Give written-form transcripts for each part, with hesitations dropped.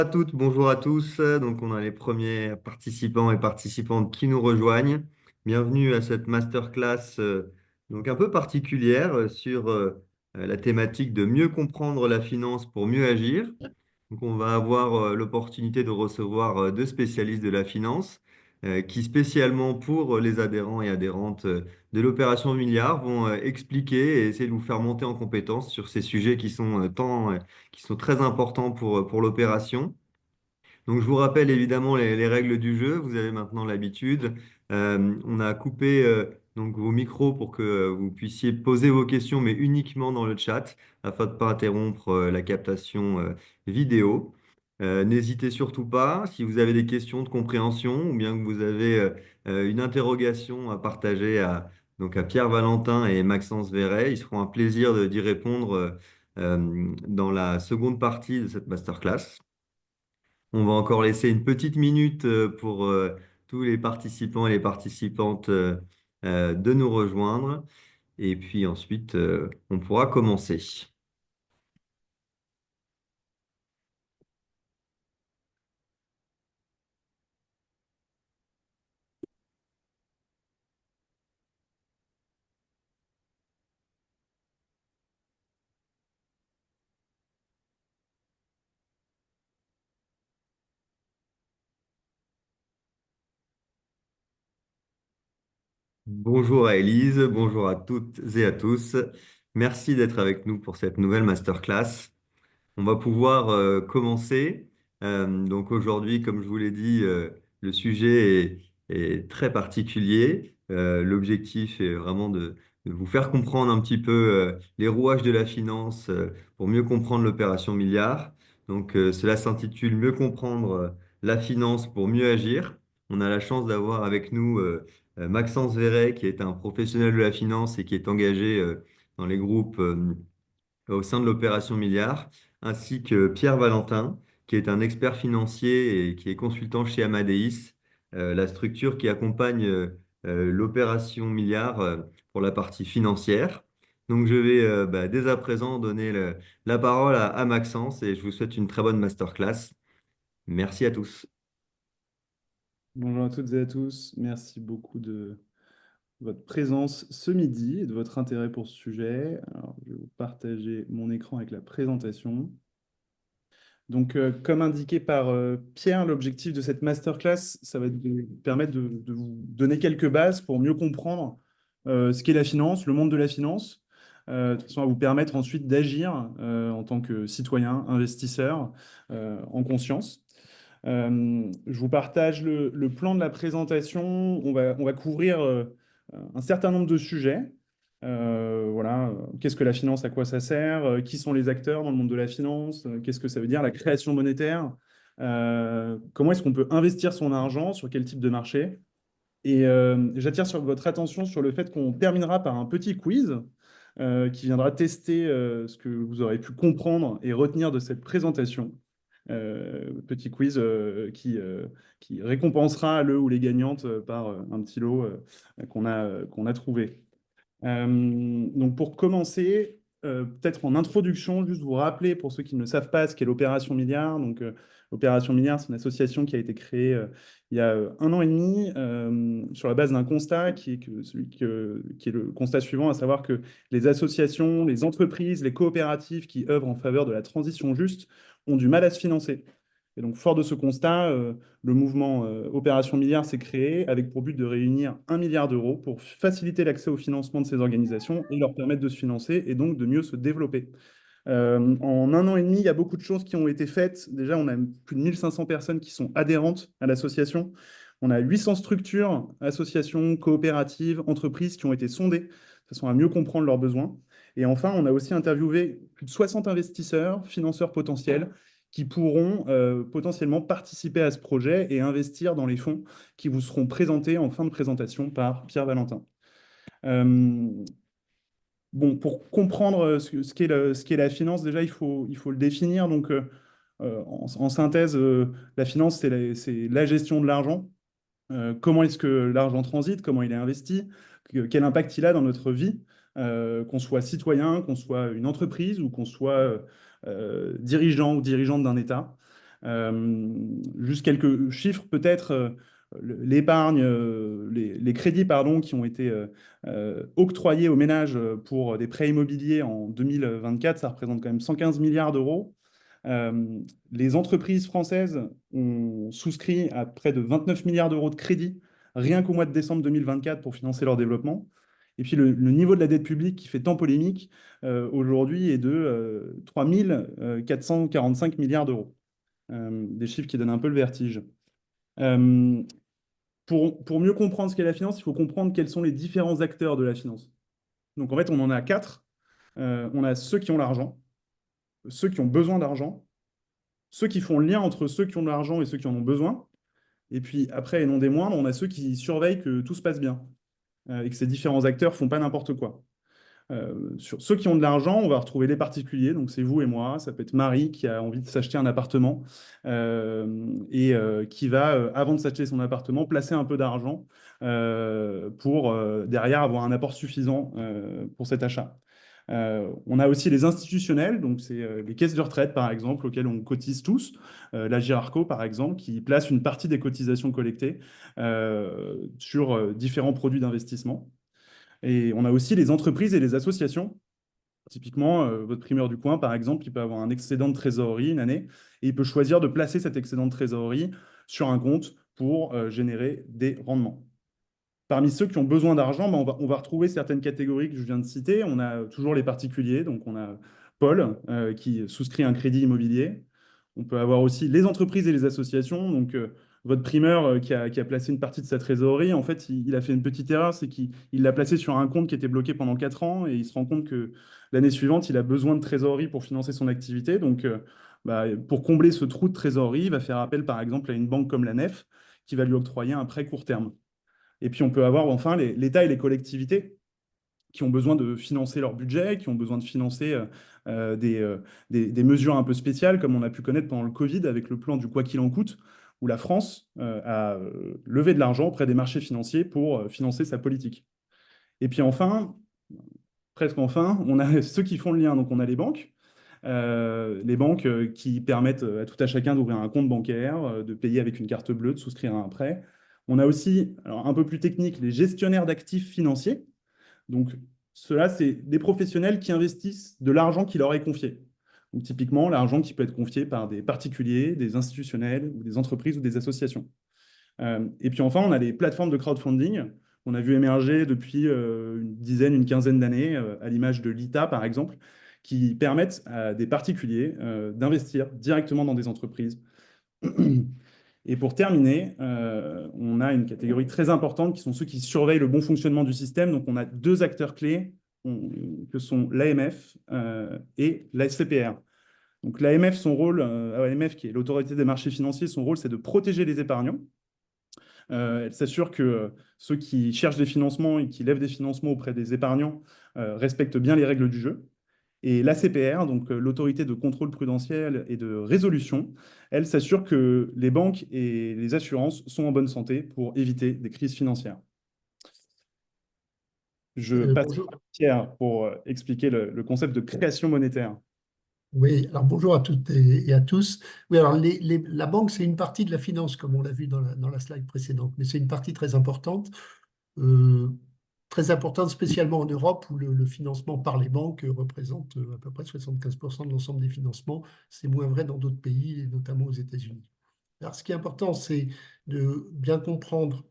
À toutes, bonjour à tous. Donc, on a les premiers participants et participantes qui nous rejoignent. Bienvenue à cette masterclass donc un peu particulière sur la thématique de mieux comprendre la finance pour mieux agir. Donc, on va avoir l'opportunité de recevoir deux spécialistes de la finance qui, spécialement pour les adhérents et adhérentes de l'opération Milliard, vont expliquer et essayer de vous faire monter en compétence sur ces sujets qui sont qui sont très importants pour l'opération. Donc, je vous rappelle évidemment les règles du jeu. Vous avez maintenant l'habitude. On a coupé donc vos micros pour que vous puissiez poser vos questions, mais uniquement dans le chat, afin de ne pas interrompre la captation vidéo. N'hésitez surtout pas, si vous avez des questions de compréhension ou bien que vous avez une interrogation à partager donc à Pierre Valentin et Maxence Verret, ils se feront un plaisir d'y répondre dans la seconde partie de cette masterclass. On va encore laisser une petite minute pour tous les participants et les participantes de nous rejoindre. Et puis ensuite, on pourra commencer. Bonjour à Élise, bonjour à toutes et à tous. Merci d'être avec nous pour cette nouvelle masterclass. On va pouvoir commencer. Donc aujourd'hui, comme je vous l'ai dit, le sujet est très particulier. L'objectif est vraiment de vous faire comprendre un petit peu les rouages de la finance pour mieux comprendre l'opération milliard. Donc cela s'intitule Mieux comprendre la finance pour mieux agir. On a la chance d'avoir avec nous Maxence Verret, qui est un professionnel de la finance et qui est engagé dans les groupes au sein de l'opération Milliard, ainsi que Pierre Valentin, qui est un expert financier et qui est consultant chez Amadeus, la structure qui accompagne l'opération Milliard pour la partie financière. Donc je vais dès à présent donner la parole à Maxence et je vous souhaite une très bonne masterclass. Merci à tous. Bonjour à toutes et à tous. Merci beaucoup de votre présence ce midi et de votre intérêt pour ce sujet. Alors, je vais vous partager mon écran avec la présentation. Donc, comme indiqué par Pierre, l'objectif de cette masterclass, ça va être de permettre de vous donner quelques bases pour mieux comprendre ce qu'est la finance, le monde de la finance, de façon à vous permettre ensuite d'agir en tant que citoyen, investisseur, en conscience. Je vous partage le plan de la présentation. On va couvrir un certain nombre de sujets. Voilà, qu'est-ce que la finance, à quoi ça sert, qui sont les acteurs dans le monde de la finance, qu'est-ce que ça veut dire la création monétaire, comment est-ce qu'on peut investir son argent, sur quel type de marché. Et j'attire sur votre attention sur le fait qu'on terminera par un petit quiz qui viendra tester ce que vous aurez pu comprendre et retenir de cette présentation. Petit quiz qui récompensera le ou les gagnantes par un petit lot qu'on a trouvé. Donc pour commencer, peut-être en introduction, juste vous rappeler pour ceux qui ne le savent pas ce qu'est l'Opération Milliard. Donc l'Opération Milliard, c'est une association qui a été créée il y a 1 an et demi sur la base d'un constat qui est le constat suivant, à savoir que les associations, les entreprises, les coopératives qui œuvrent en faveur de la transition juste ont du mal à se financer. Et donc, fort de ce constat, le mouvement Opération Milliard s'est créé avec pour but de réunir 1 milliard d'euros pour faciliter l'accès au financement de ces organisations et leur permettre de se financer et donc de mieux se développer. En 1 an et demi, il y a beaucoup de choses qui ont été faites. Déjà, on a plus de 1500 personnes qui sont adhérentes à l'association. On a 800 structures, associations, coopératives, entreprises qui ont été sondées de façon à mieux comprendre leurs besoins. Et enfin, on a aussi interviewé plus de 60 investisseurs, financeurs potentiels, qui pourront potentiellement participer à ce projet et investir dans les fonds qui vous seront présentés en fin de présentation par Pierre Valentin. Euh, Bon, pour comprendre ce qu'est la finance, déjà, il faut le définir. Donc, en synthèse, la finance, c'est la gestion de l'argent. Comment est-ce que l'argent transite, comment il est investi, quel impact il a dans notre vie, qu'on soit citoyen, qu'on soit une entreprise ou qu'on soit dirigeant ou dirigeante d'un État. Juste quelques chiffres peut-être. L'épargne, les crédits pardon, qui ont été octroyés aux ménages pour des prêts immobiliers en 2024, ça représente quand même 115 milliards d'euros. Les entreprises françaises ont souscrit à près de 29 milliards d'euros de crédits rien qu'au mois de décembre 2024 pour financer leur développement. Et puis le niveau de la dette publique qui fait tant polémique aujourd'hui est de 3 445 milliards d'euros. Des chiffres qui donnent un peu le vertige. Euh, pour mieux comprendre ce qu'est la finance, il faut comprendre quels sont les différents acteurs de la finance. Donc en fait, on en a quatre. On a ceux qui ont l'argent, ceux qui ont besoin d'argent, ceux qui font le lien entre ceux qui ont de l'argent et ceux qui en ont besoin. Et puis après, et non des moindres, on a ceux qui surveillent que tout se passe bien et que ces différents acteurs font pas n'importe quoi. Sur ceux qui ont de l'argent, on va retrouver les particuliers, donc c'est vous et moi, ça peut être Marie qui a envie de s'acheter un appartement et qui va, avant de s'acheter son appartement, placer un peu d'argent pour derrière avoir un apport suffisant pour cet achat. On a aussi les institutionnels, donc c'est les caisses de retraite par exemple, auxquelles on cotise tous, la Girarco par exemple, qui place une partie des cotisations collectées sur différents produits d'investissement. Et on a aussi les entreprises et les associations. Typiquement, votre primeur du coin, par exemple, il peut avoir un excédent de trésorerie une année et il peut choisir de placer cet excédent de trésorerie sur un compte pour générer des rendements. Parmi ceux qui ont besoin d'argent, ben, on va retrouver certaines catégories que je viens de citer. On a toujours les particuliers, donc on a Paul qui souscrit un crédit immobilier. On peut avoir aussi les entreprises et les associations. Donc votre primeur qui a placé une partie de sa trésorerie, en fait, il a fait une petite erreur, c'est qu'il l'a placé sur un compte qui était bloqué pendant 4 ans et il se rend compte que l'année suivante, il a besoin de trésorerie pour financer son activité. Donc bah, pour combler ce trou de trésorerie, il va faire appel par exemple à une banque comme la Nef qui va lui octroyer un prêt court terme. Et puis, on peut avoir enfin l'État et les collectivités qui ont besoin de financer leur budget, qui ont besoin de financer des mesures un peu spéciales, comme on a pu connaître pendant le Covid avec le plan du quoi qu'il en coûte, où la France a levé de l'argent auprès des marchés financiers pour financer sa politique. Et puis enfin, presque enfin, on a ceux qui font le lien. Donc on a les banques qui permettent à tout à chacun d'ouvrir un compte bancaire, de payer avec une carte bleue, de souscrire à un prêt. On a aussi, alors un peu plus technique, les gestionnaires d'actifs financiers. Donc ceux-là, c'est des professionnels qui investissent de l'argent qui leur est confié. Donc typiquement, l'argent qui peut être confié par des particuliers, des institutionnels, ou des entreprises ou des associations. Et puis enfin, on a les plateformes de crowdfunding qu'on a vu émerger depuis une dizaine, une quinzaine d'années, à l'image de l'ITA par exemple, qui permettent à des particuliers d'investir directement dans des entreprises. Et pour terminer, on a une catégorie très importante qui sont ceux qui surveillent le bon fonctionnement du système. Donc on a deux acteurs clés que sont l'AMF et la SCPR. Donc l'AMF, son rôle, l'AMF qui est l'autorité des marchés financiers, son rôle c'est de protéger les épargnants. Elle s'assure que ceux qui cherchent des financements et qui lèvent des financements auprès des épargnants respectent bien les règles du jeu. Et l'ACPR, donc l'autorité de contrôle prudentiel et de résolution, elle s'assure que les banques et les assurances sont en bonne santé pour éviter des crises financières. Je passe Bonjour. à Pierre pour expliquer le concept de création monétaire. Oui, alors bonjour à toutes et à tous. Oui, alors la banque, c'est une partie de la finance, comme on l'a vu dans la slide précédente, mais c'est une partie euh, très importante spécialement en Europe, où le financement par les banques représente à peu près 75% de l'ensemble des financements. C'est moins vrai dans d'autres pays, et notamment aux États-Unis. Alors, ce qui est important, c'est de bien comprendre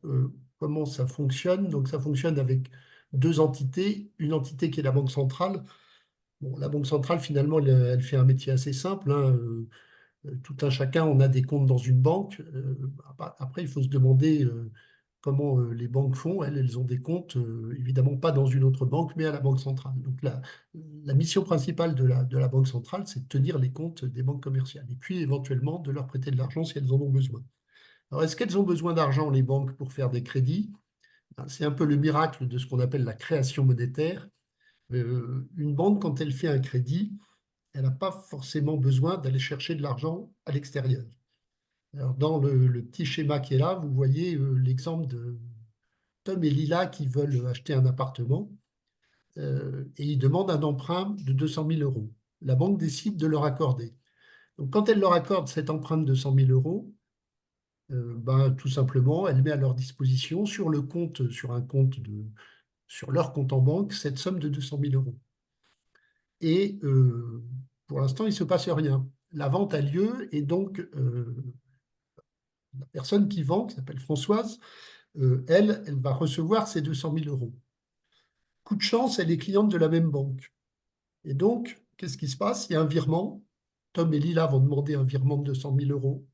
comment ça fonctionne. Donc, ça fonctionne avec deux entités. Une entité qui est la Banque centrale. Bon, la Banque centrale, finalement, elle fait un métier assez simple, hein. Tout un chacun, on a des comptes dans une banque. Après, il faut se demander comment les banques font. Elles ont des comptes, évidemment pas dans une autre banque, mais à la Banque centrale. Donc, la mission principale de la Banque centrale, c'est de tenir les comptes des banques commerciales et puis éventuellement de leur prêter de l'argent si elles en ont besoin. Alors, est-ce qu'elles ont besoin d'argent, les banques, pour faire des crédits? Ben, c'est un peu le miracle de ce qu'on appelle la création monétaire. Une banque, quand elle fait un crédit, elle n'a pas forcément besoin d'aller chercher de l'argent à l'extérieur. Alors, dans le petit schéma qui est là, vous voyez l'exemple de Tom et Lila qui veulent acheter un appartement et ils demandent un emprunt de 200 000 euros. La banque décide de leur accorder. Donc, quand elle leur accorde cette empreinte de 100 000 euros, ben, tout simplement, elle met à leur disposition sur le compte, sur leur compte en banque, cette somme de 200 000 euros. Et pour l'instant, il ne se passe rien. La vente a lieu et donc la personne qui vend, qui s'appelle Françoise, elle va recevoir ces 200 000 euros. Coup de chance, elle est cliente de la même banque. Et donc, qu'est-ce qui se passe? Il y a un virement. Tom et Lila vont demander un virement de 200 000 euros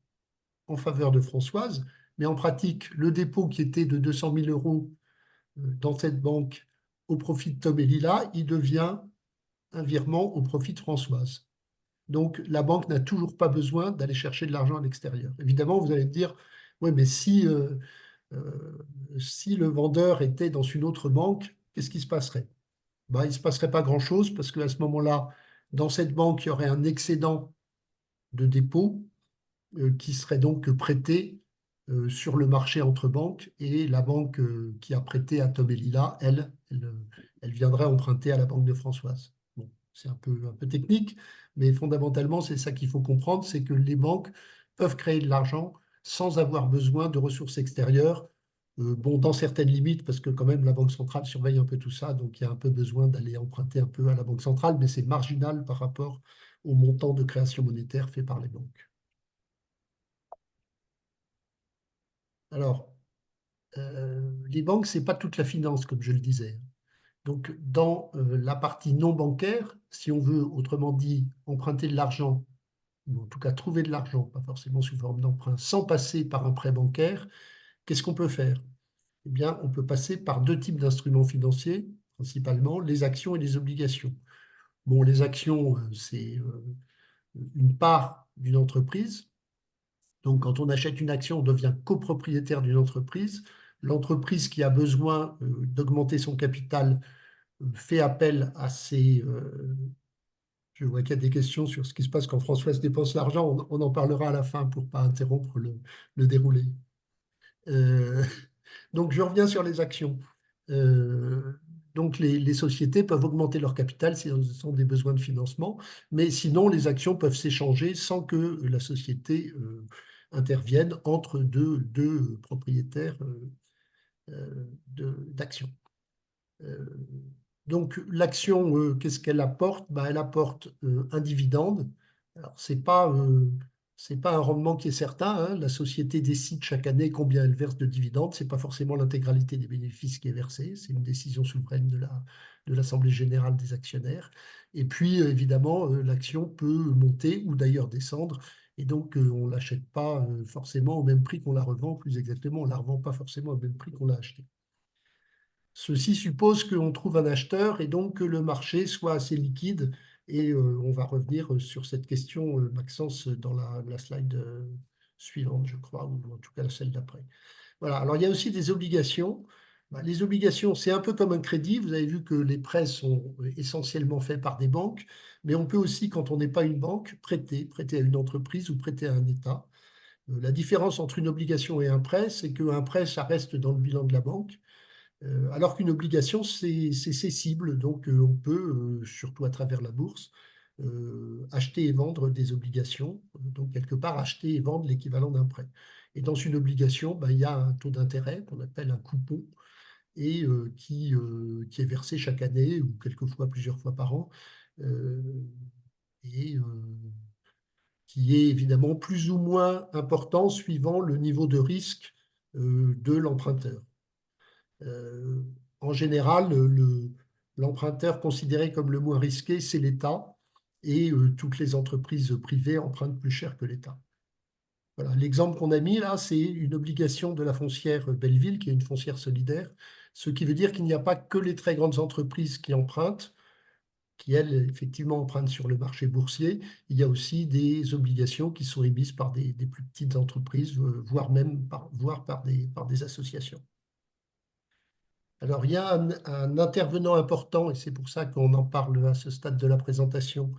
en faveur de Françoise. Mais en pratique, le dépôt qui était de 200 000 euros dans cette banque au profit de Tom et Lila, il devient un virement au profit de Françoise. Donc, la banque n'a toujours pas besoin d'aller chercher de l'argent à l'extérieur. Évidemment, vous allez me dire, oui, mais si le vendeur était dans une autre banque, qu'est-ce qui se passerait? Ben, il ne se passerait pas grand-chose parce qu'à ce moment-là, dans cette banque, il y aurait un excédent de dépôt qui serait donc prêté sur le marché entre banques et la banque qui a prêté à Tom et Lila, elle viendrait emprunter à la banque de Françoise. Bon, c'est un peu technique, mais fondamentalement, c'est ça qu'il faut comprendre, c'est que les banques peuvent créer de l'argent sans avoir besoin de ressources extérieures. Bon, dans certaines limites, parce que quand même la Banque centrale surveille un peu tout ça, donc il y a un peu besoin d'aller emprunter un peu à la Banque centrale, mais c'est marginal par rapport au montant de création monétaire fait par les banques. Alors, les banques, ce n'est pas toute la finance, comme je le disais. Donc, dans la partie non bancaire, si on veut, autrement dit, emprunter de l'argent, ou en tout cas trouver de l'argent, pas forcément sous forme d'emprunt, sans passer par un prêt bancaire, qu'est-ce qu'on peut faire? Eh bien, on peut passer par deux types d'instruments financiers, principalement les actions et les obligations. Bon, les actions, c'est une part d'une entreprise. Donc, quand on achète une action, on devient copropriétaire d'une entreprise. L'entreprise qui a besoin d'augmenter son capital fait appel à ses... je vois qu'il y a des questions sur ce qui se passe quand Françoise dépense l'argent. On en parlera à la fin pour ne pas interrompre le déroulé. Euh, donc, je reviens sur les actions. Euh, donc, les sociétés peuvent augmenter leur capital si elles ont des besoins de financement, mais sinon, les actions peuvent s'échanger sans que la société intervienne entre deux propriétaires d'actions. Donc, l'action, qu'est-ce qu'elle apporte? Ben, elle apporte un dividende. Alors, c'est pas un rendement qui est certain, hein. La société décide chaque année combien elle verse de dividendes. Ce n'est pas forcément l'intégralité des bénéfices qui est versée. C'est une décision souveraine de l'Assemblée générale des actionnaires. Et puis, évidemment, l'action peut monter ou d'ailleurs descendre. Et donc, on ne l'achète pas forcément au même prix qu'on la revend. Plus exactement, on ne la revend pas forcément au même prix qu'on l'a achetée. Ceci suppose qu'on trouve un acheteur et donc que le marché soit assez liquide. Et on va revenir sur cette question, Maxence, dans la slide suivante, je crois, ou en tout cas celle d'après. Voilà. Alors, il y a aussi des obligations. Ben, les obligations, c'est un peu comme un crédit. Vous avez vu que les prêts sont essentiellement faits par des banques, mais on peut aussi, quand on n'est pas une banque, prêter à une entreprise ou prêter à un État. La différence entre une obligation et un prêt, c'est qu'un prêt, ça reste dans le bilan de la banque. Alors qu'une obligation, c'est cessible, donc on peut, surtout à travers la bourse, acheter et vendre des obligations, donc quelque part acheter et vendre l'équivalent d'un prêt. Et dans une obligation, ben, il y a un taux d'intérêt qu'on appelle un coupon et qui est versé chaque année ou quelquefois plusieurs fois par an euh, et qui est évidemment plus ou moins important suivant le niveau de risque de l'emprunteur. Euh, En général, l'emprunteur considéré comme le moins risqué, c'est l'État, et toutes les entreprises privées empruntent plus cher que l'État. Voilà. L'exemple qu'on a mis là, c'est une obligation de la foncière Belleville, qui est une foncière solidaire, ce qui veut dire qu'il n'y a pas que les très grandes entreprises qui empruntent, qui elles, effectivement, empruntent sur le marché boursier. Il y a aussi des obligations qui sont émises par des plus petites entreprises, voire même voire par des associations. Alors, il y a un intervenant important, et c'est pour ça qu'on en parle à ce stade de la présentation,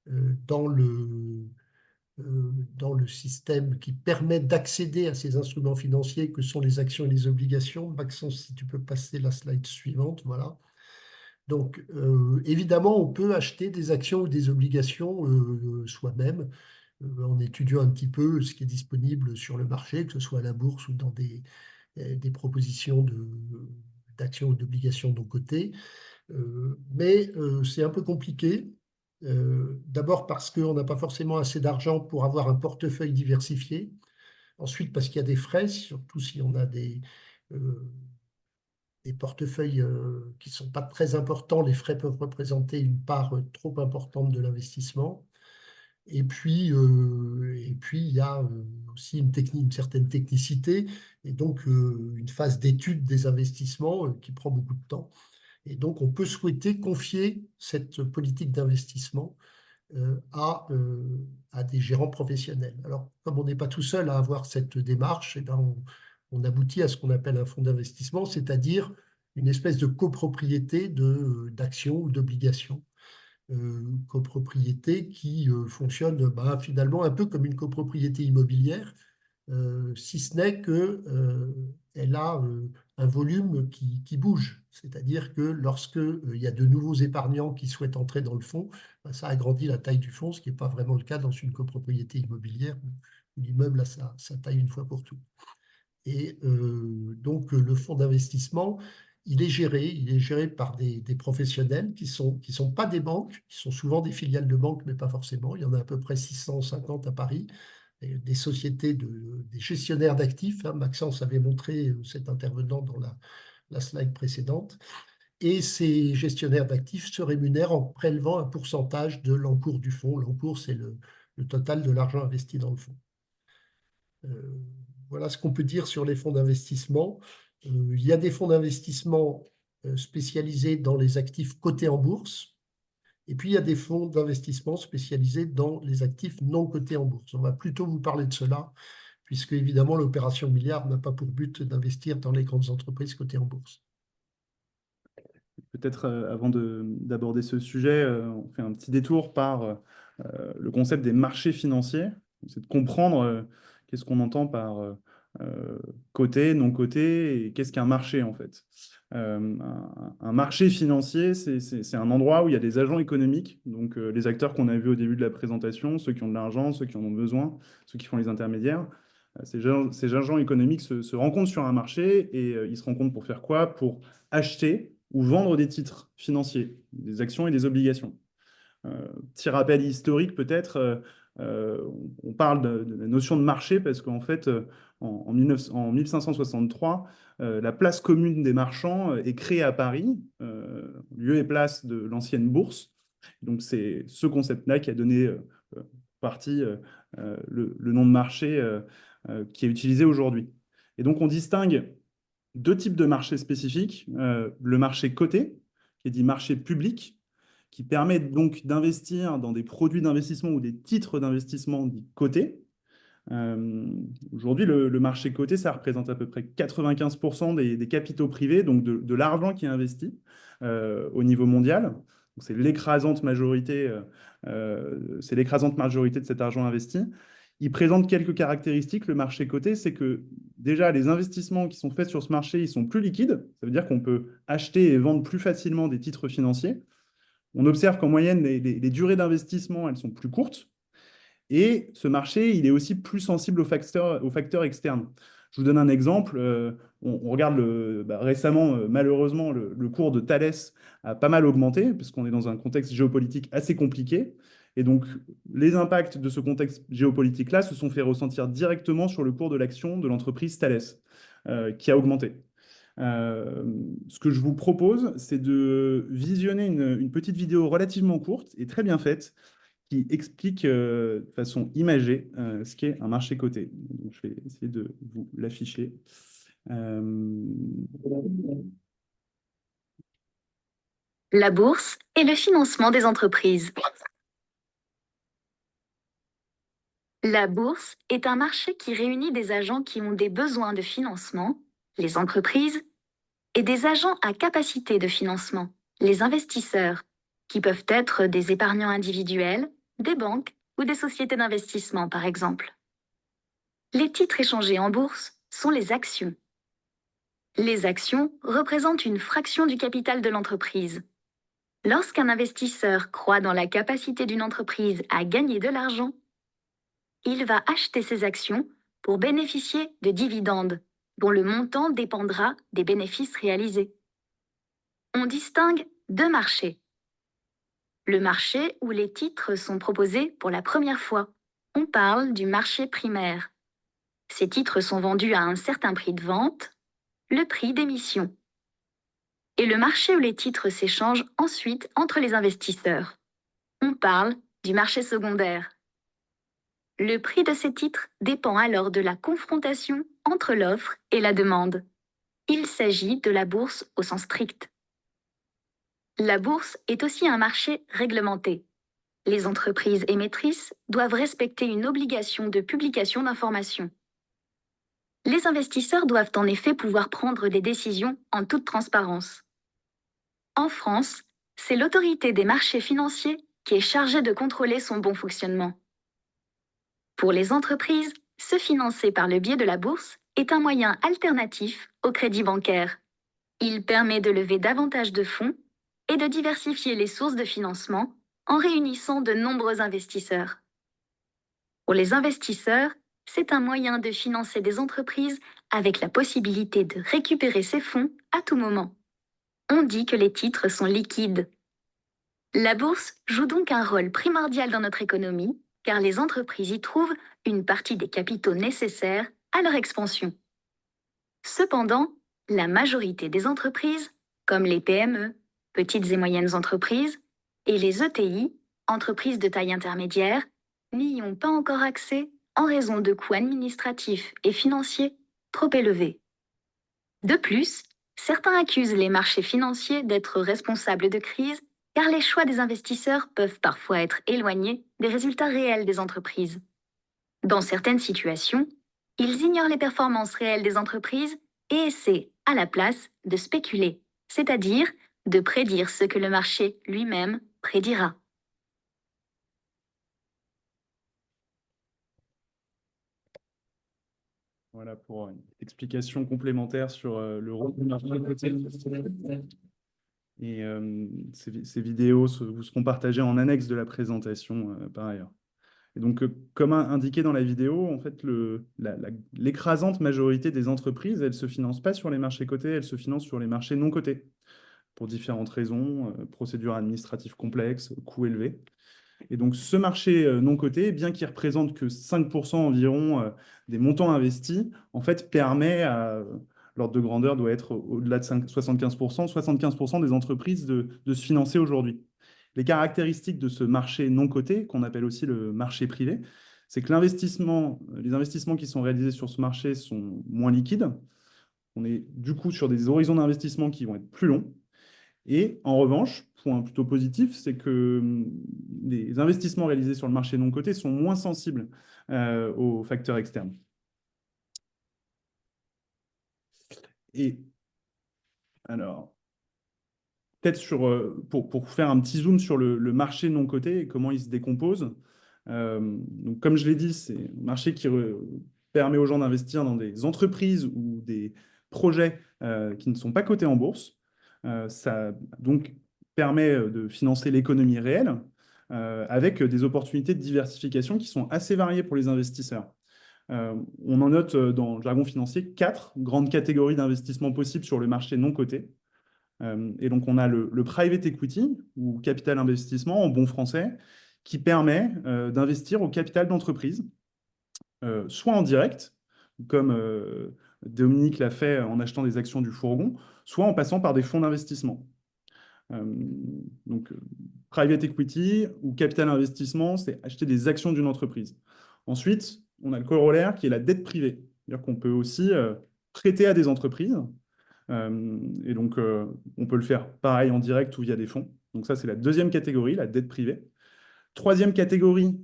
euh, dans le, dans le système qui permet d'accéder à ces instruments financiers que sont les actions et les obligations. Maxence, si tu peux passer la slide suivante, voilà. Donc, évidemment, on peut acheter des actions ou des obligations soi-même. en étudiant un petit peu ce qui est disponible sur le marché, que ce soit à la bourse ou dans des propositions d'actions ou d'obligations non cotées. Mais c'est un peu compliqué. D'abord parce qu'on n'a pas forcément assez d'argent pour avoir un portefeuille diversifié. Ensuite, parce qu'il y a des frais, surtout si on a des portefeuilles qui ne sont pas très importants, les frais peuvent représenter une part trop importante de l'investissement. Et puis, il y a aussi une certaine technicité et donc une phase d'étude des investissements qui prend beaucoup de temps. Et donc, on peut souhaiter confier cette politique d'investissement à des gérants professionnels. Alors, comme on n'est pas tout seul à avoir cette démarche, eh ben, on aboutit à ce qu'on appelle un fonds d'investissement, c'est-à-dire une espèce de copropriété d'actions ou d'obligations. Copropriété qui fonctionne finalement un peu comme une copropriété immobilière, si ce n'est qu'elle a un volume qui bouge. C'est-à-dire que lorsque il y a de nouveaux épargnants qui souhaitent entrer dans le fonds, ça agrandit la taille du fonds, ce qui n'est pas vraiment le cas dans une copropriété immobilière où l'immeuble a sa taille une fois pour tout. Et donc, le fonds d'investissement, il est géré par des professionnels qui sont pas des banques, qui sont souvent des filiales de banques, mais pas forcément. Il y en a à peu près 650 à Paris, et des sociétés, des gestionnaires d'actifs. Maxence avait montré cet intervenant dans la slide précédente. Et ces gestionnaires d'actifs se rémunèrent en prélevant un pourcentage de l'encours du fonds. L'encours, c'est le total de l'argent investi dans le fonds. Voilà ce qu'on peut dire sur les fonds d'investissement. Il y a des fonds d'investissement spécialisés dans les actifs cotés en bourse. Et puis, il y a des fonds d'investissement spécialisés dans les actifs non cotés en bourse. On va plutôt vous parler de cela, puisque évidemment, l'opération milliard n'a pas pour but d'investir dans les grandes entreprises cotées en bourse. Peut-être avant d'aborder ce sujet, on fait un petit détour par le concept des marchés financiers. C'est de comprendre qu'est-ce qu'on entend par coté, non coté, et qu'est-ce qu'un marché en fait. Un marché financier, c'est un endroit où il y a des agents économiques, donc les acteurs qu'on a vus au début de la présentation, ceux qui ont de l'argent, ceux qui en ont besoin, ceux qui font les intermédiaires. Ces agents économiques se rencontrent sur un marché et ils se rencontrent pour faire quoi? Pour acheter ou vendre des titres financiers, des actions et des obligations. Petit rappel historique peut-être, on parle de la notion de marché parce qu'en fait, en 1563, la place commune des marchands est créée à Paris, lieu et place de l'ancienne bourse. Donc c'est ce concept-là qui a donné partie le nom de marché qui est utilisé aujourd'hui. Et donc on distingue deux types de marchés spécifiques. Le marché coté, qui est dit marché public, qui permet donc d'investir dans des produits d'investissement ou des titres d'investissement dits cotés. Aujourd'hui, le marché coté, ça représente à peu près 95% des capitaux privés, donc de l'argent qui est investi au niveau mondial. C'est l'écrasante majorité de cet argent investi. Il présente quelques caractéristiques, le marché coté, c'est que déjà les investissements qui sont faits sur ce marché, ils sont plus liquides. Ça veut dire qu'on peut acheter et vendre plus facilement des titres financiers. On observe qu'en moyenne, les durées d'investissement, elles sont plus courtes. Et ce marché, il est aussi plus sensible aux facteurs externes. Je vous donne un exemple. On regarde récemment, malheureusement, le cours de Thales a pas mal augmenté, puisqu'on est dans un contexte géopolitique assez compliqué. Et donc, les impacts de ce contexte géopolitique-là se sont fait ressentir directement sur le cours de l'action de l'entreprise Thales, qui a augmenté. Ce que je vous propose, c'est de visionner une petite vidéo relativement courte et très bien faite qui explique de façon imagée ce qu'est un marché coté. Donc, je vais essayer de vous l'afficher. La bourse et le financement des entreprises. La bourse est un marché qui réunit des agents qui ont des besoins de financement, les entreprises, et des agents à capacité de financement, les investisseurs, qui peuvent être des épargnants individuels, des banques ou des sociétés d'investissement, par exemple. Les titres échangés en bourse sont les actions. Les actions représentent une fraction du capital de l'entreprise. Lorsqu'un investisseur croit dans la capacité d'une entreprise à gagner de l'argent, il va acheter ses actions pour bénéficier de dividendes, dont le montant dépendra des bénéfices réalisés. On distingue deux marchés. Le marché où les titres sont proposés pour la première fois. On parle du marché primaire. Ces titres sont vendus à un certain prix de vente, le prix d'émission. Et le marché où les titres s'échangent ensuite entre les investisseurs. On parle du marché secondaire. Le prix de ces titres dépend alors de la confrontation entre l'offre et la demande. Il s'agit de la bourse au sens strict. La bourse est aussi un marché réglementé. Les entreprises émettrices doivent respecter une obligation de publication d'informations. Les investisseurs doivent en effet pouvoir prendre des décisions en toute transparence. En France, c'est l'autorité des marchés financiers qui est chargée de contrôler son bon fonctionnement. Pour les entreprises, se financer par le biais de la bourse est un moyen alternatif au crédit bancaire. Il permet de lever davantage de fonds et de diversifier les sources de financement en réunissant de nombreux investisseurs. Pour les investisseurs, c'est un moyen de financer des entreprises avec la possibilité de récupérer ces fonds à tout moment. On dit que les titres sont liquides. La bourse joue donc un rôle primordial dans notre économie, car les entreprises y trouvent une partie des capitaux nécessaires à leur expansion. Cependant, la majorité des entreprises, comme les PME, petites et moyennes entreprises, et les ETI, entreprises de taille intermédiaire, n'y ont pas encore accès en raison de coûts administratifs et financiers trop élevés. De plus, certains accusent les marchés financiers d'être responsables de crises car les choix des investisseurs peuvent parfois être éloignés des résultats réels des entreprises. Dans certaines situations, ils ignorent les performances réelles des entreprises et essaient, à la place, de spéculer, c'est-à-dire de prédire ce que le marché lui-même prédira. Voilà pour une explication complémentaire sur le rôle du marché côté. Et ces vidéos vous seront partagées en annexe de la présentation par ailleurs. Et donc, comme indiqué dans la vidéo, en fait, l'écrasante majorité des entreprises, elles ne se financent pas sur les marchés cotés, elles se financent sur les marchés non cotés, pour différentes raisons, procédures administratives complexes, coûts élevés. Et donc, ce marché non coté, bien qu'il représente que 5% environ des montants investis, en fait, permet l'ordre de grandeur doit être au-delà de 75%, 75% des entreprises de se financer aujourd'hui. Les caractéristiques de ce marché non coté, qu'on appelle aussi le marché privé, c'est que les investissements qui sont réalisés sur ce marché sont moins liquides. On est du coup sur des horizons d'investissement qui vont être plus longs. Et en revanche, point plutôt positif, c'est que les investissements réalisés sur le marché non coté sont moins sensibles aux facteurs externes. Et alors, peut-être pour faire un petit zoom sur le marché non coté et comment il se décompose. Donc, comme je l'ai dit, c'est un marché qui permet aux gens d'investir dans des entreprises ou des projets qui ne sont pas cotés en bourse. Ça donc permet de financer l'économie réelle avec des opportunités de diversification qui sont assez variées pour les investisseurs. On en note dans le jargon financier 4 grandes catégories d'investissement possibles sur le marché non coté. Et donc, on a le private equity, ou capital investissement en bon français, qui permet d'investir au capital d'entreprise, soit en direct, comme Dominique l'a fait en achetant des actions du fourgon, soit en passant par des fonds d'investissement. Donc, private equity ou capital investissement, c'est acheter des actions d'une entreprise. Ensuite, on a le corollaire qui est la dette privée. C'est-à-dire qu'on peut aussi prêter à des entreprises. Et donc, on peut le faire pareil en direct ou via des fonds. Donc ça, c'est la deuxième catégorie, la dette privée. Troisième catégorie,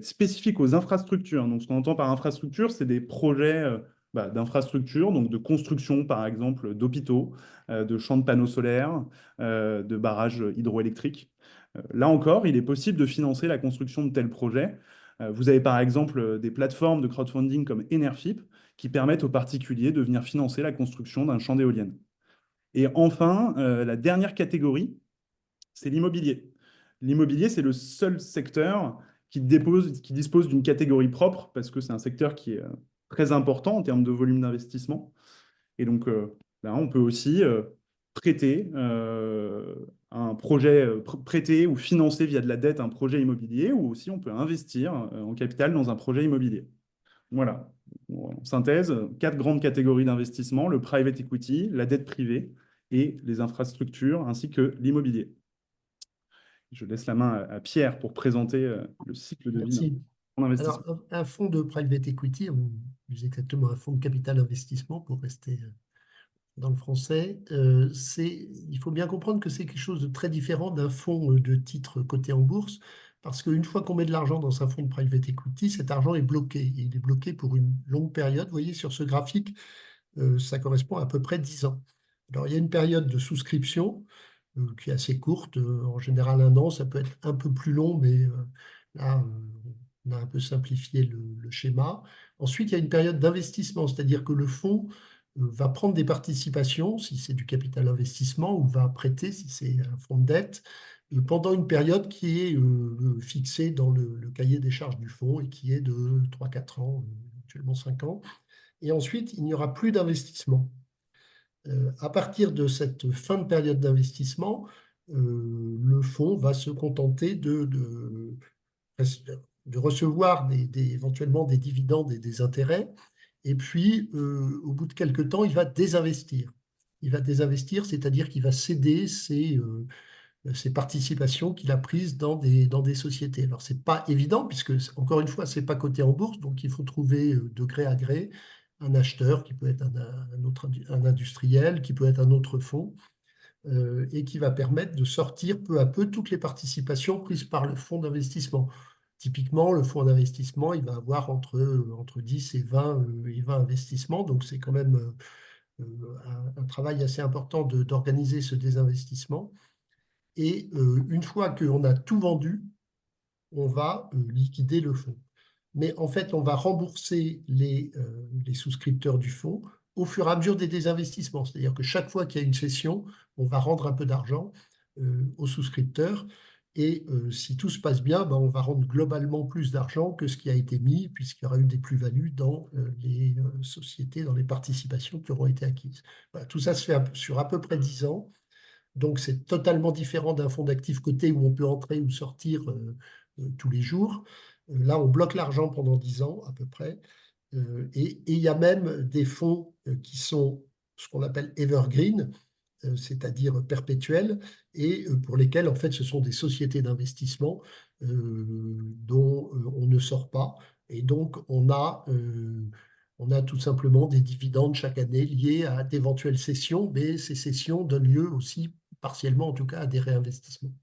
spécifique aux infrastructures. Donc, ce qu'on entend par infrastructure, c'est des projets d'infrastructures, donc de construction, par exemple, d'hôpitaux, de champs de panneaux solaires, de barrages hydroélectriques. Là encore, il est possible de financer la construction de tels projets. Vous avez par exemple des plateformes de crowdfunding comme Enerfip qui permettent aux particuliers de venir financer la construction d'un champ d'éoliennes. Et enfin, la dernière catégorie, c'est l'immobilier. L'immobilier, c'est le seul secteur qui dispose d'une catégorie propre, parce que c'est un secteur qui est très important en termes de volume d'investissement. Et donc, là, on peut aussi prêter un projet, prêter ou financer via de la dette un projet immobilier, ou aussi on peut investir en capital dans un projet immobilier. Voilà. En synthèse, 4 grandes catégories d'investissement, le private equity, la dette privée et les infrastructures, ainsi que l'immobilier. Je laisse la main à Pierre pour présenter le cycle de vie Merci. en investissement. Alors, un fonds de private equity, plus exactement un fonds de capital investissement pour rester dans le français, il faut bien comprendre que c'est quelque chose de très différent d'un fonds de titres coté en bourse, parce qu'une fois qu'on met de l'argent dans un fonds de private equity, cet argent est bloqué. Et il est bloqué pour une longue période. Vous voyez sur ce graphique, ça correspond à peu près 10 ans. Alors, il y a une période de souscription qui est assez courte, en général 1 an, ça peut être un peu plus long, mais là, on a un peu simplifié le schéma. Ensuite, il y a une période d'investissement, c'est-à-dire que le fonds va prendre des participations, si c'est du capital investissement, ou va prêter, si c'est un fonds de dette, pendant une période qui est fixée dans le cahier des charges du fonds et qui est de 3-4 ans, éventuellement 5 ans. Et ensuite, il n'y aura plus d'investissement. À partir de cette fin de période d'investissement, le fonds va se contenter de recevoir éventuellement des dividendes et des intérêts. Et puis, au bout de quelques temps, il va désinvestir. Il va désinvestir, c'est-à-dire qu'il va céder ses participations qu'il a prises dans des sociétés. Alors, ce n'est pas évident, puisque, encore une fois, ce n'est pas coté en bourse, donc il faut trouver de gré à gré un acheteur qui peut être un industriel, qui peut être un autre fonds, et qui va permettre de sortir peu à peu toutes les participations prises par le fonds d'investissement. Typiquement, le fonds d'investissement, il va avoir entre 10 et 20 investissements, donc c'est quand même un travail assez important d'organiser ce désinvestissement. Et une fois qu'on a tout vendu, on va liquider le fonds. Mais en fait, on va rembourser les souscripteurs du fonds au fur et à mesure des désinvestissements. C'est-à-dire que chaque fois qu'il y a une cession, on va rendre un peu d'argent aux souscripteurs. Et si tout se passe bien, ben, on va rendre globalement plus d'argent que ce qui a été mis, puisqu'il y aura eu des plus-values dans les sociétés, dans les participations qui auront été acquises. Voilà, tout ça se fait sur à peu près 10 ans. Donc, c'est totalement différent d'un fonds d'actifs coté où on peut entrer ou sortir tous les jours. Là, on bloque l'argent pendant 10 ans à peu près. Et il y a même des fonds qui sont ce qu'on appelle evergreen, c'est-à-dire perpétuels, et pour lesquels, en fait, ce sont des sociétés d'investissement dont on ne sort pas. Et donc, on a tout simplement des dividendes chaque année liés à d'éventuelles cessions, mais ces cessions donnent lieu aussi, partiellement en tout cas, à des réinvestissements.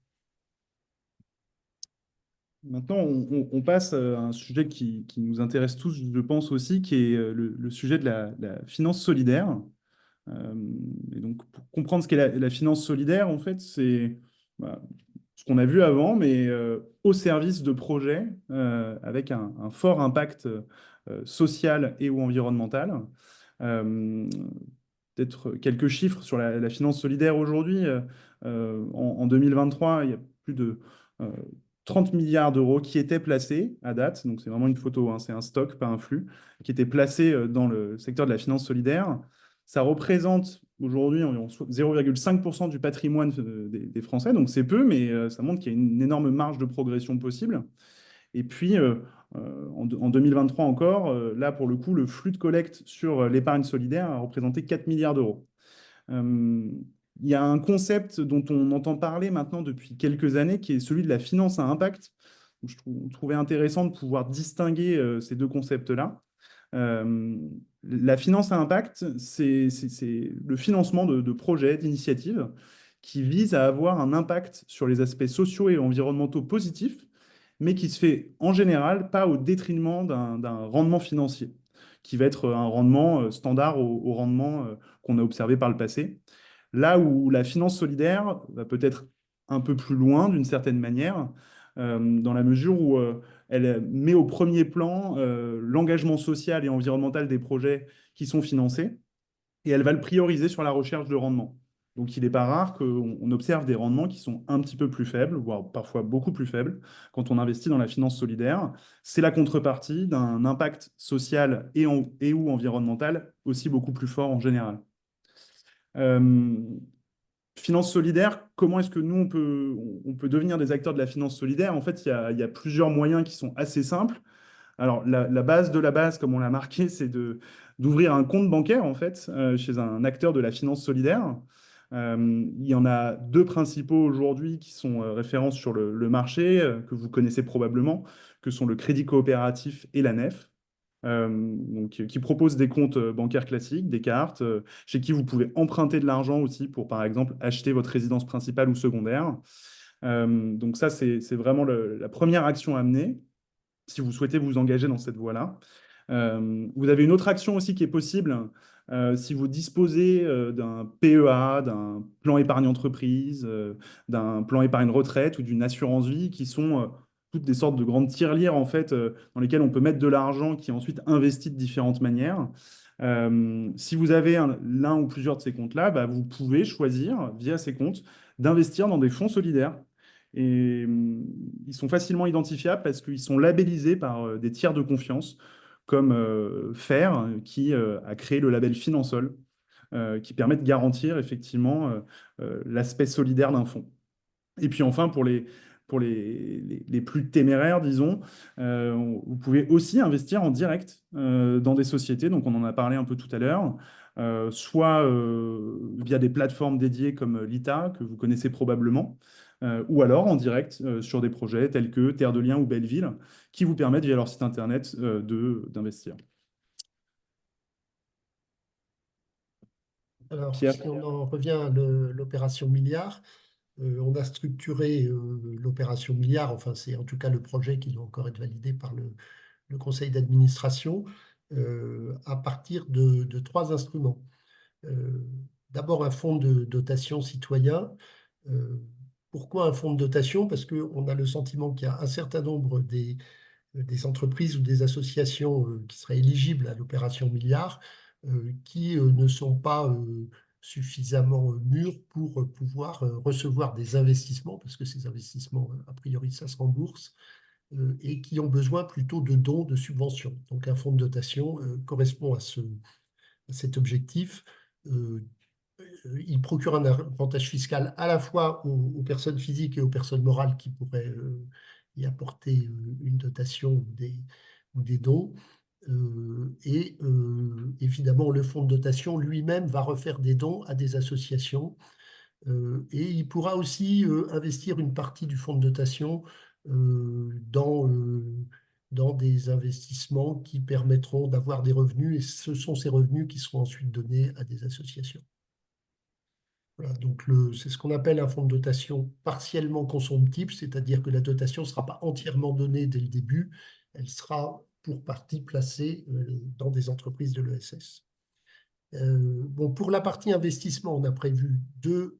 Maintenant, on passe à un sujet qui nous intéresse tous, je pense aussi, qui est le sujet de la finance solidaire. Et donc, pour comprendre ce qu'est la finance solidaire, en fait, c'est ce qu'on a vu avant, mais au service de projets avec un fort impact social et ou environnemental. Peut-être quelques chiffres sur la finance solidaire aujourd'hui. En 2023, il y a plus de 30 milliards d'euros qui étaient placés à date. Donc, c'est vraiment une photo, hein, c'est un stock, pas un flux, qui était placé dans le secteur de la finance solidaire. Ça représente aujourd'hui environ 0,5% du patrimoine des Français. Donc, c'est peu, mais ça montre qu'il y a une énorme marge de progression possible. Et puis, en 2023 encore, là, pour le coup, le flux de collecte sur l'épargne solidaire a représenté 4 milliards d'euros. Il y a un concept dont on entend parler maintenant depuis quelques années, qui est celui de la finance à impact. Je trouvais intéressant de pouvoir distinguer ces deux concepts-là. La finance à impact, c'est le financement de projets, d'initiatives qui visent à avoir un impact sur les aspects sociaux et environnementaux positifs, mais qui se fait en général pas au détriment d'un rendement financier, qui va être un rendement standard au rendement qu'on a observé par le passé. Là où la finance solidaire va peut-être un peu plus loin d'une certaine manière, dans la mesure où elle met au premier plan l'engagement social et environnemental des projets qui sont financés, et elle va le prioriser sur la recherche de rendement. Donc, il n'est pas rare qu'on observe des rendements qui sont un petit peu plus faibles, voire parfois beaucoup plus faibles, quand on investit dans la finance solidaire. C'est la contrepartie d'un impact social et ou environnemental aussi beaucoup plus fort en général. Euh, Finance solidaire, comment est-ce que nous, on peut devenir des acteurs de la finance solidaire? En fait, il y a plusieurs moyens qui sont assez simples. Alors, la base de la base, comme on l'a marqué, c'est d'ouvrir un compte bancaire, en fait, chez un acteur de la finance solidaire. Il y en a deux principaux aujourd'hui qui sont références sur le marché, que vous connaissez probablement, que sont le Crédit Coopératif et la Nef. Donc, qui proposent des comptes bancaires classiques, des cartes, chez qui vous pouvez emprunter de l'argent aussi pour, par exemple, acheter votre résidence principale ou secondaire. Donc ça, c'est vraiment la première action à mener si vous souhaitez vous engager dans cette voie-là. Vous avez une autre action aussi qui est possible si vous disposez d'un PEA, d'un plan épargne entreprise, d'un plan épargne retraite ou d'une assurance vie qui sont toutes des sortes de grandes tirelires en fait dans lesquelles on peut mettre de l'argent qui est ensuite investi de différentes manières. Si vous avez l'un ou plusieurs de ces comptes-là, bah, vous pouvez choisir via ces comptes d'investir dans des fonds solidaires. Et ils sont facilement identifiables parce qu'ils sont labellisés par des tiers de confiance, comme FAIR, qui a créé le label Finansol, qui permet de garantir effectivement l'aspect solidaire d'un fonds. Et puis enfin, pour les plus téméraires, disons, vous pouvez aussi investir en direct dans des sociétés, donc on en a parlé un peu tout à l'heure, soit via des plateformes dédiées comme l'ITA, que vous connaissez probablement, ou alors en direct sur des projets tels que Terre de Liens ou Belleville, qui vous permettent via leur site internet d'investir. Alors, Pierre? si on en revient à l'opération milliard, on a structuré l'opération milliard, enfin c'est en tout cas le projet qui doit encore être validé par le conseil d'administration, à partir de trois instruments. D'abord un fonds de dotation citoyen. Pourquoi un fonds de dotation? Parce qu'on a le sentiment qu'il y a un certain nombre des entreprises ou des associations qui seraient éligibles à l'opération milliard qui ne sont pas suffisamment mûres pour pouvoir recevoir des investissements, parce que ces investissements, a priori, ça se rembourse, et qui ont besoin plutôt de dons, de subventions. Donc un fonds de dotation correspond à cet objectif. Il procure un avantage fiscal à la fois aux personnes physiques et aux personnes morales qui pourraient y apporter une dotation ou des dons. Et évidemment, le fonds de dotation lui-même va refaire des dons à des associations. Et il pourra aussi investir une partie du fonds de dotation dans des investissements qui permettront d'avoir des revenus. Et ce sont ces revenus qui seront ensuite donnés à des associations. Voilà, donc c'est ce qu'on appelle un fonds de dotation partiellement consomptible, c'est-à-dire que la dotation ne sera pas entièrement donnée dès le début, elle sera pour partie placée dans des entreprises de l'ESS. Bon, pour la partie investissement, on a prévu deux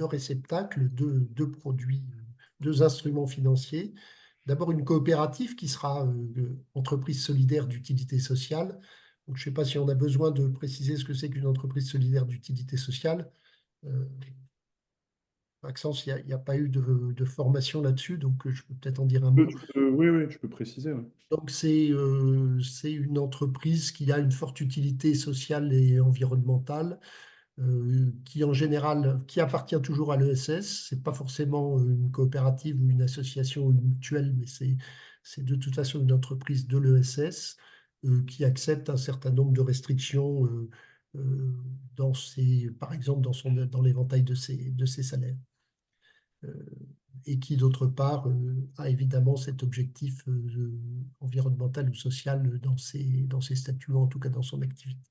réceptacles, deux produits, deux instruments financiers. D'abord une coopérative qui sera entreprise solidaire d'utilité sociale. Donc, je ne sais pas si on a besoin de préciser ce que c'est qu'une entreprise solidaire d'utilité sociale. Maxence, il n'y a pas eu de formation là-dessus, donc je peux peut-être en dire un mot. Oui, tu peux préciser. Ouais. Donc, c'est une entreprise qui a une forte utilité sociale et environnementale, qui en général, qui appartient toujours à l'ESS. Ce n'est pas forcément une coopérative ou une association ou une mutuelle, mais c'est de toute façon une entreprise de l'ESS qui accepte un certain nombre de restrictions par exemple, dans l'éventail de ses salaires. Et qui, d'autre part, a évidemment cet objectif environnemental ou social dans ses statuts, en tout cas dans son activité.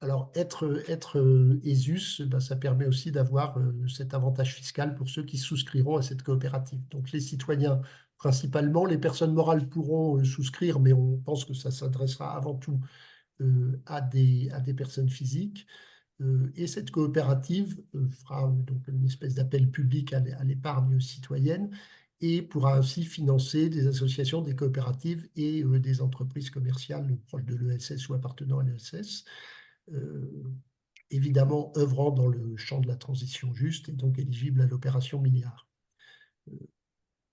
Alors, être ESUS, ben, ça permet aussi d'avoir cet avantage fiscal pour ceux qui souscriront à cette coopérative. Donc, les citoyens, principalement, les personnes morales pourront souscrire, mais on pense que ça s'adressera avant tout à des personnes physiques. Et cette coopérative fera donc une espèce d'appel public à l'épargne citoyenne et pourra ainsi financer des associations, des coopératives et des entreprises commerciales proches de l'ESS ou appartenant à l'ESS. évidemment œuvrant dans le champ de la transition juste et donc éligibles à l'opération milliard.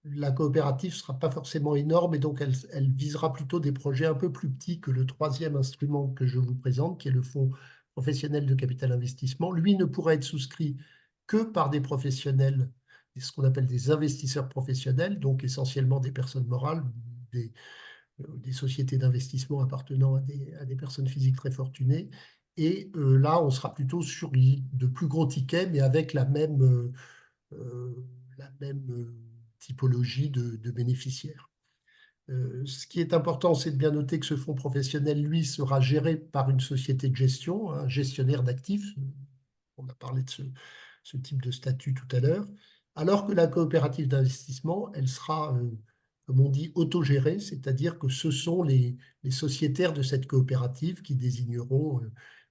La coopérative ne sera pas forcément énorme et donc elle visera plutôt des projets un peu plus petits que le troisième instrument que je vous présente, qui est le Fonds professionnel de capital investissement. Lui ne pourra être souscrit que par des professionnels, ce qu'on appelle des investisseurs professionnels, donc essentiellement des personnes morales, des sociétés d'investissement appartenant à des personnes physiques très fortunées. Et là, on sera plutôt sur de plus gros tickets, mais avec la même typologie de bénéficiaires. Ce qui est important, c'est de bien noter que ce fonds professionnel, lui, sera géré par une société de gestion, un gestionnaire d'actifs. On a parlé de ce type de statut tout à l'heure. Alors que la coopérative d'investissement, elle sera, comme on dit, autogérée, c'est-à-dire que ce sont les sociétaires de cette coopérative qui désigneront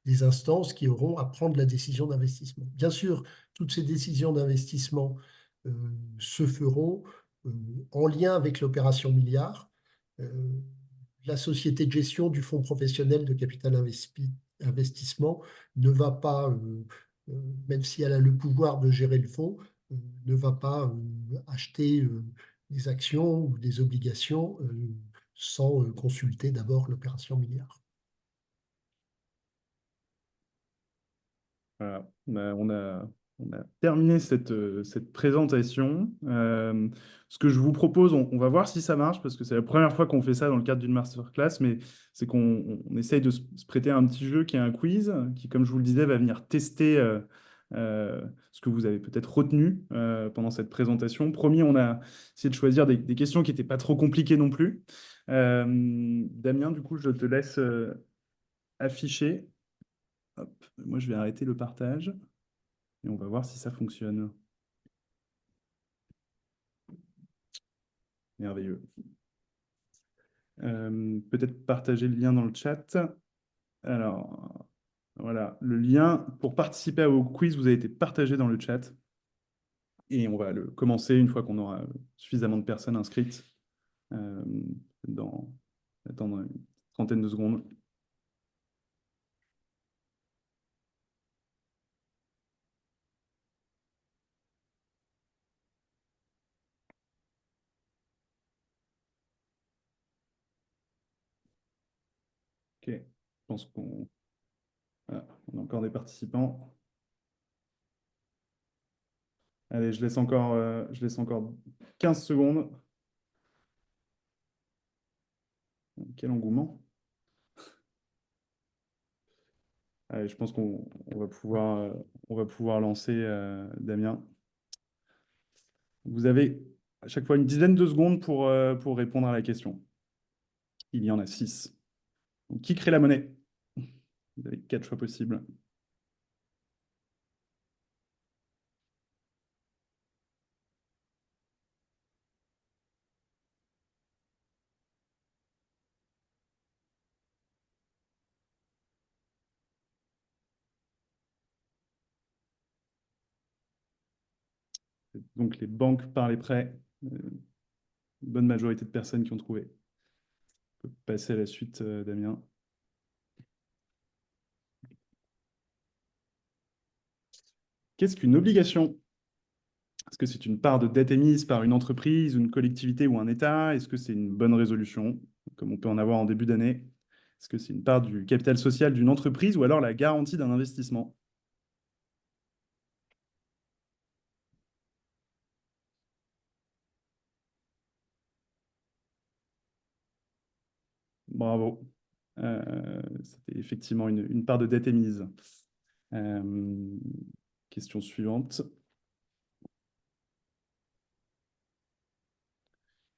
des instances qui auront à prendre la décision d'investissement. Bien sûr, toutes ces décisions d'investissement se feront en lien avec l'opération milliard. La société de gestion du fonds professionnel de capital investissement ne va pas, même si elle a le pouvoir de gérer le fonds, ne va pas acheter des actions ou des obligations sans consulter d'abord l'opération milliard. Voilà. On a terminé cette présentation. Ce que je vous propose, on va voir si ça marche, parce que c'est la première fois qu'on fait ça dans le cadre d'une masterclass, mais c'est qu'on essaye de se prêter à un petit jeu qui est un quiz, qui, comme je vous le disais, va venir tester ce que vous avez peut-être retenu pendant cette présentation. Promis, on a essayé de choisir des questions qui n'étaient pas trop compliquées non plus. Damien, du coup, je te laisse afficher. Hop, moi, je vais arrêter le partage et on va voir si ça fonctionne. Merveilleux. Peut-être partager le lien dans le chat. Alors, voilà, le lien pour participer au quiz vous a été partagé dans le chat. Et on va le commencer une fois qu'on aura suffisamment de personnes inscrites dans attendre une trentaine de secondes. Ok, je pense qu'on voilà, on a encore des participants. Allez, je laisse encore 15 secondes. Quel engouement. Allez, je pense qu'on on va pouvoir lancer Damien. Vous avez à chaque fois une dizaine de secondes pour répondre à la question. Il y en a 6. Donc, qui crée la monnaie? Vous avez 4 choix possibles. Donc les banques par les prêts. Une bonne majorité de personnes qui ont trouvé. On peut passer à la suite, Damien. Qu'est-ce qu'une obligation? Est-ce que c'est une part de dette émise par une entreprise, une collectivité ou un État? Est-ce que c'est une bonne résolution, comme on peut en avoir en début d'année? Est-ce que c'est une part du capital social d'une entreprise ou alors la garantie d'un investissement? Bravo. C'était effectivement une part de dette émise. Question suivante.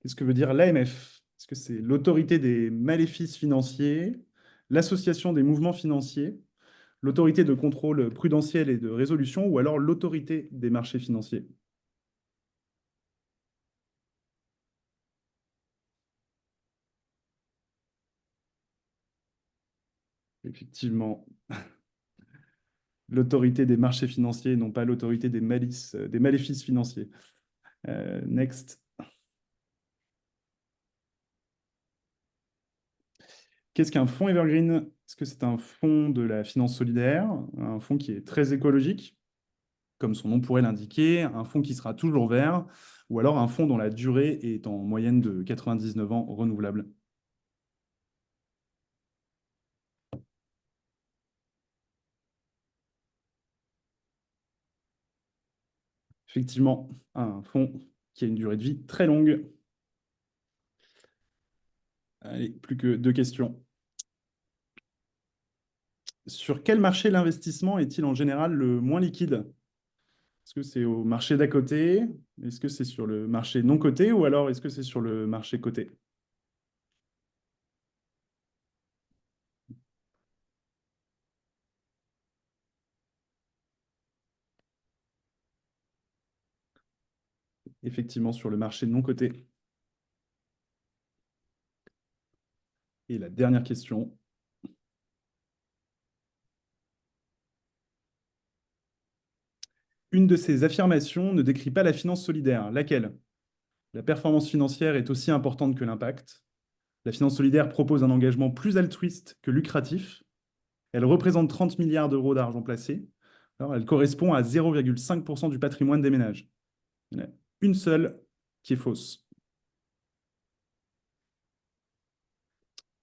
Qu'est-ce que veut dire l'AMF? Est-ce que c'est l'autorité des maléfices financiers, l'association des mouvements financiers, l'autorité de contrôle prudentiel et de résolution, ou alors l'autorité des marchés financiers? Effectivement, l'autorité des marchés financiers, non pas l'autorité des maléfices financiers. Next. Qu'est-ce qu'un fonds evergreen? Est-ce que c'est un fonds de la finance solidaire, un fonds qui est très écologique, comme son nom pourrait l'indiquer, un fonds qui sera toujours vert, ou alors un fonds dont la durée est en moyenne de 99 ans renouvelable? Effectivement, un fonds qui a une durée de vie très longue. Allez, plus que 2 questions. Sur quel marché l'investissement est-il en général le moins liquide? Est-ce que c'est au marché d'à côté? Est-ce que c'est sur le marché non coté? Ou alors est-ce que c'est sur le marché coté? Effectivement, sur le marché non coté. Et la dernière question. Une de ces affirmations ne décrit pas la finance solidaire. Laquelle? La performance financière est aussi importante que l'impact. La finance solidaire propose un engagement plus altruiste que lucratif. Elle représente 30 milliards d'euros d'argent placé. Alors, elle correspond à 0,5% du patrimoine des ménages. Il y en a une seule qui est fausse.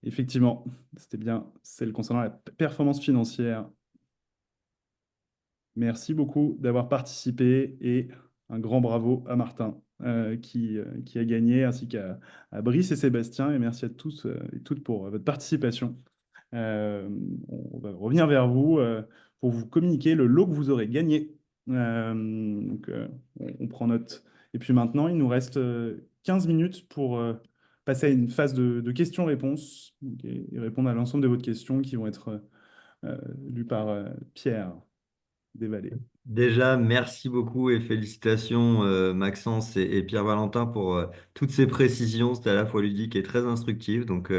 Effectivement, c'était bien celle concernant la performance financière. Merci beaucoup d'avoir participé et un grand bravo à Martin qui a gagné, ainsi qu'à Brice et Sébastien. Et merci à tous et toutes pour votre participation. Euh, on va revenir vers vous pour vous communiquer le lot que vous aurez gagné. On prend note. Et puis maintenant, il nous reste 15 minutes pour passer à une phase de questions-réponses, et répondre à l'ensemble de vos questions qui vont être lues par Pierre Desvallées. Déjà, merci beaucoup et félicitations Maxence et Pierre-Valentin pour toutes ces précisions. C'était à la fois ludique et très instructif. Donc,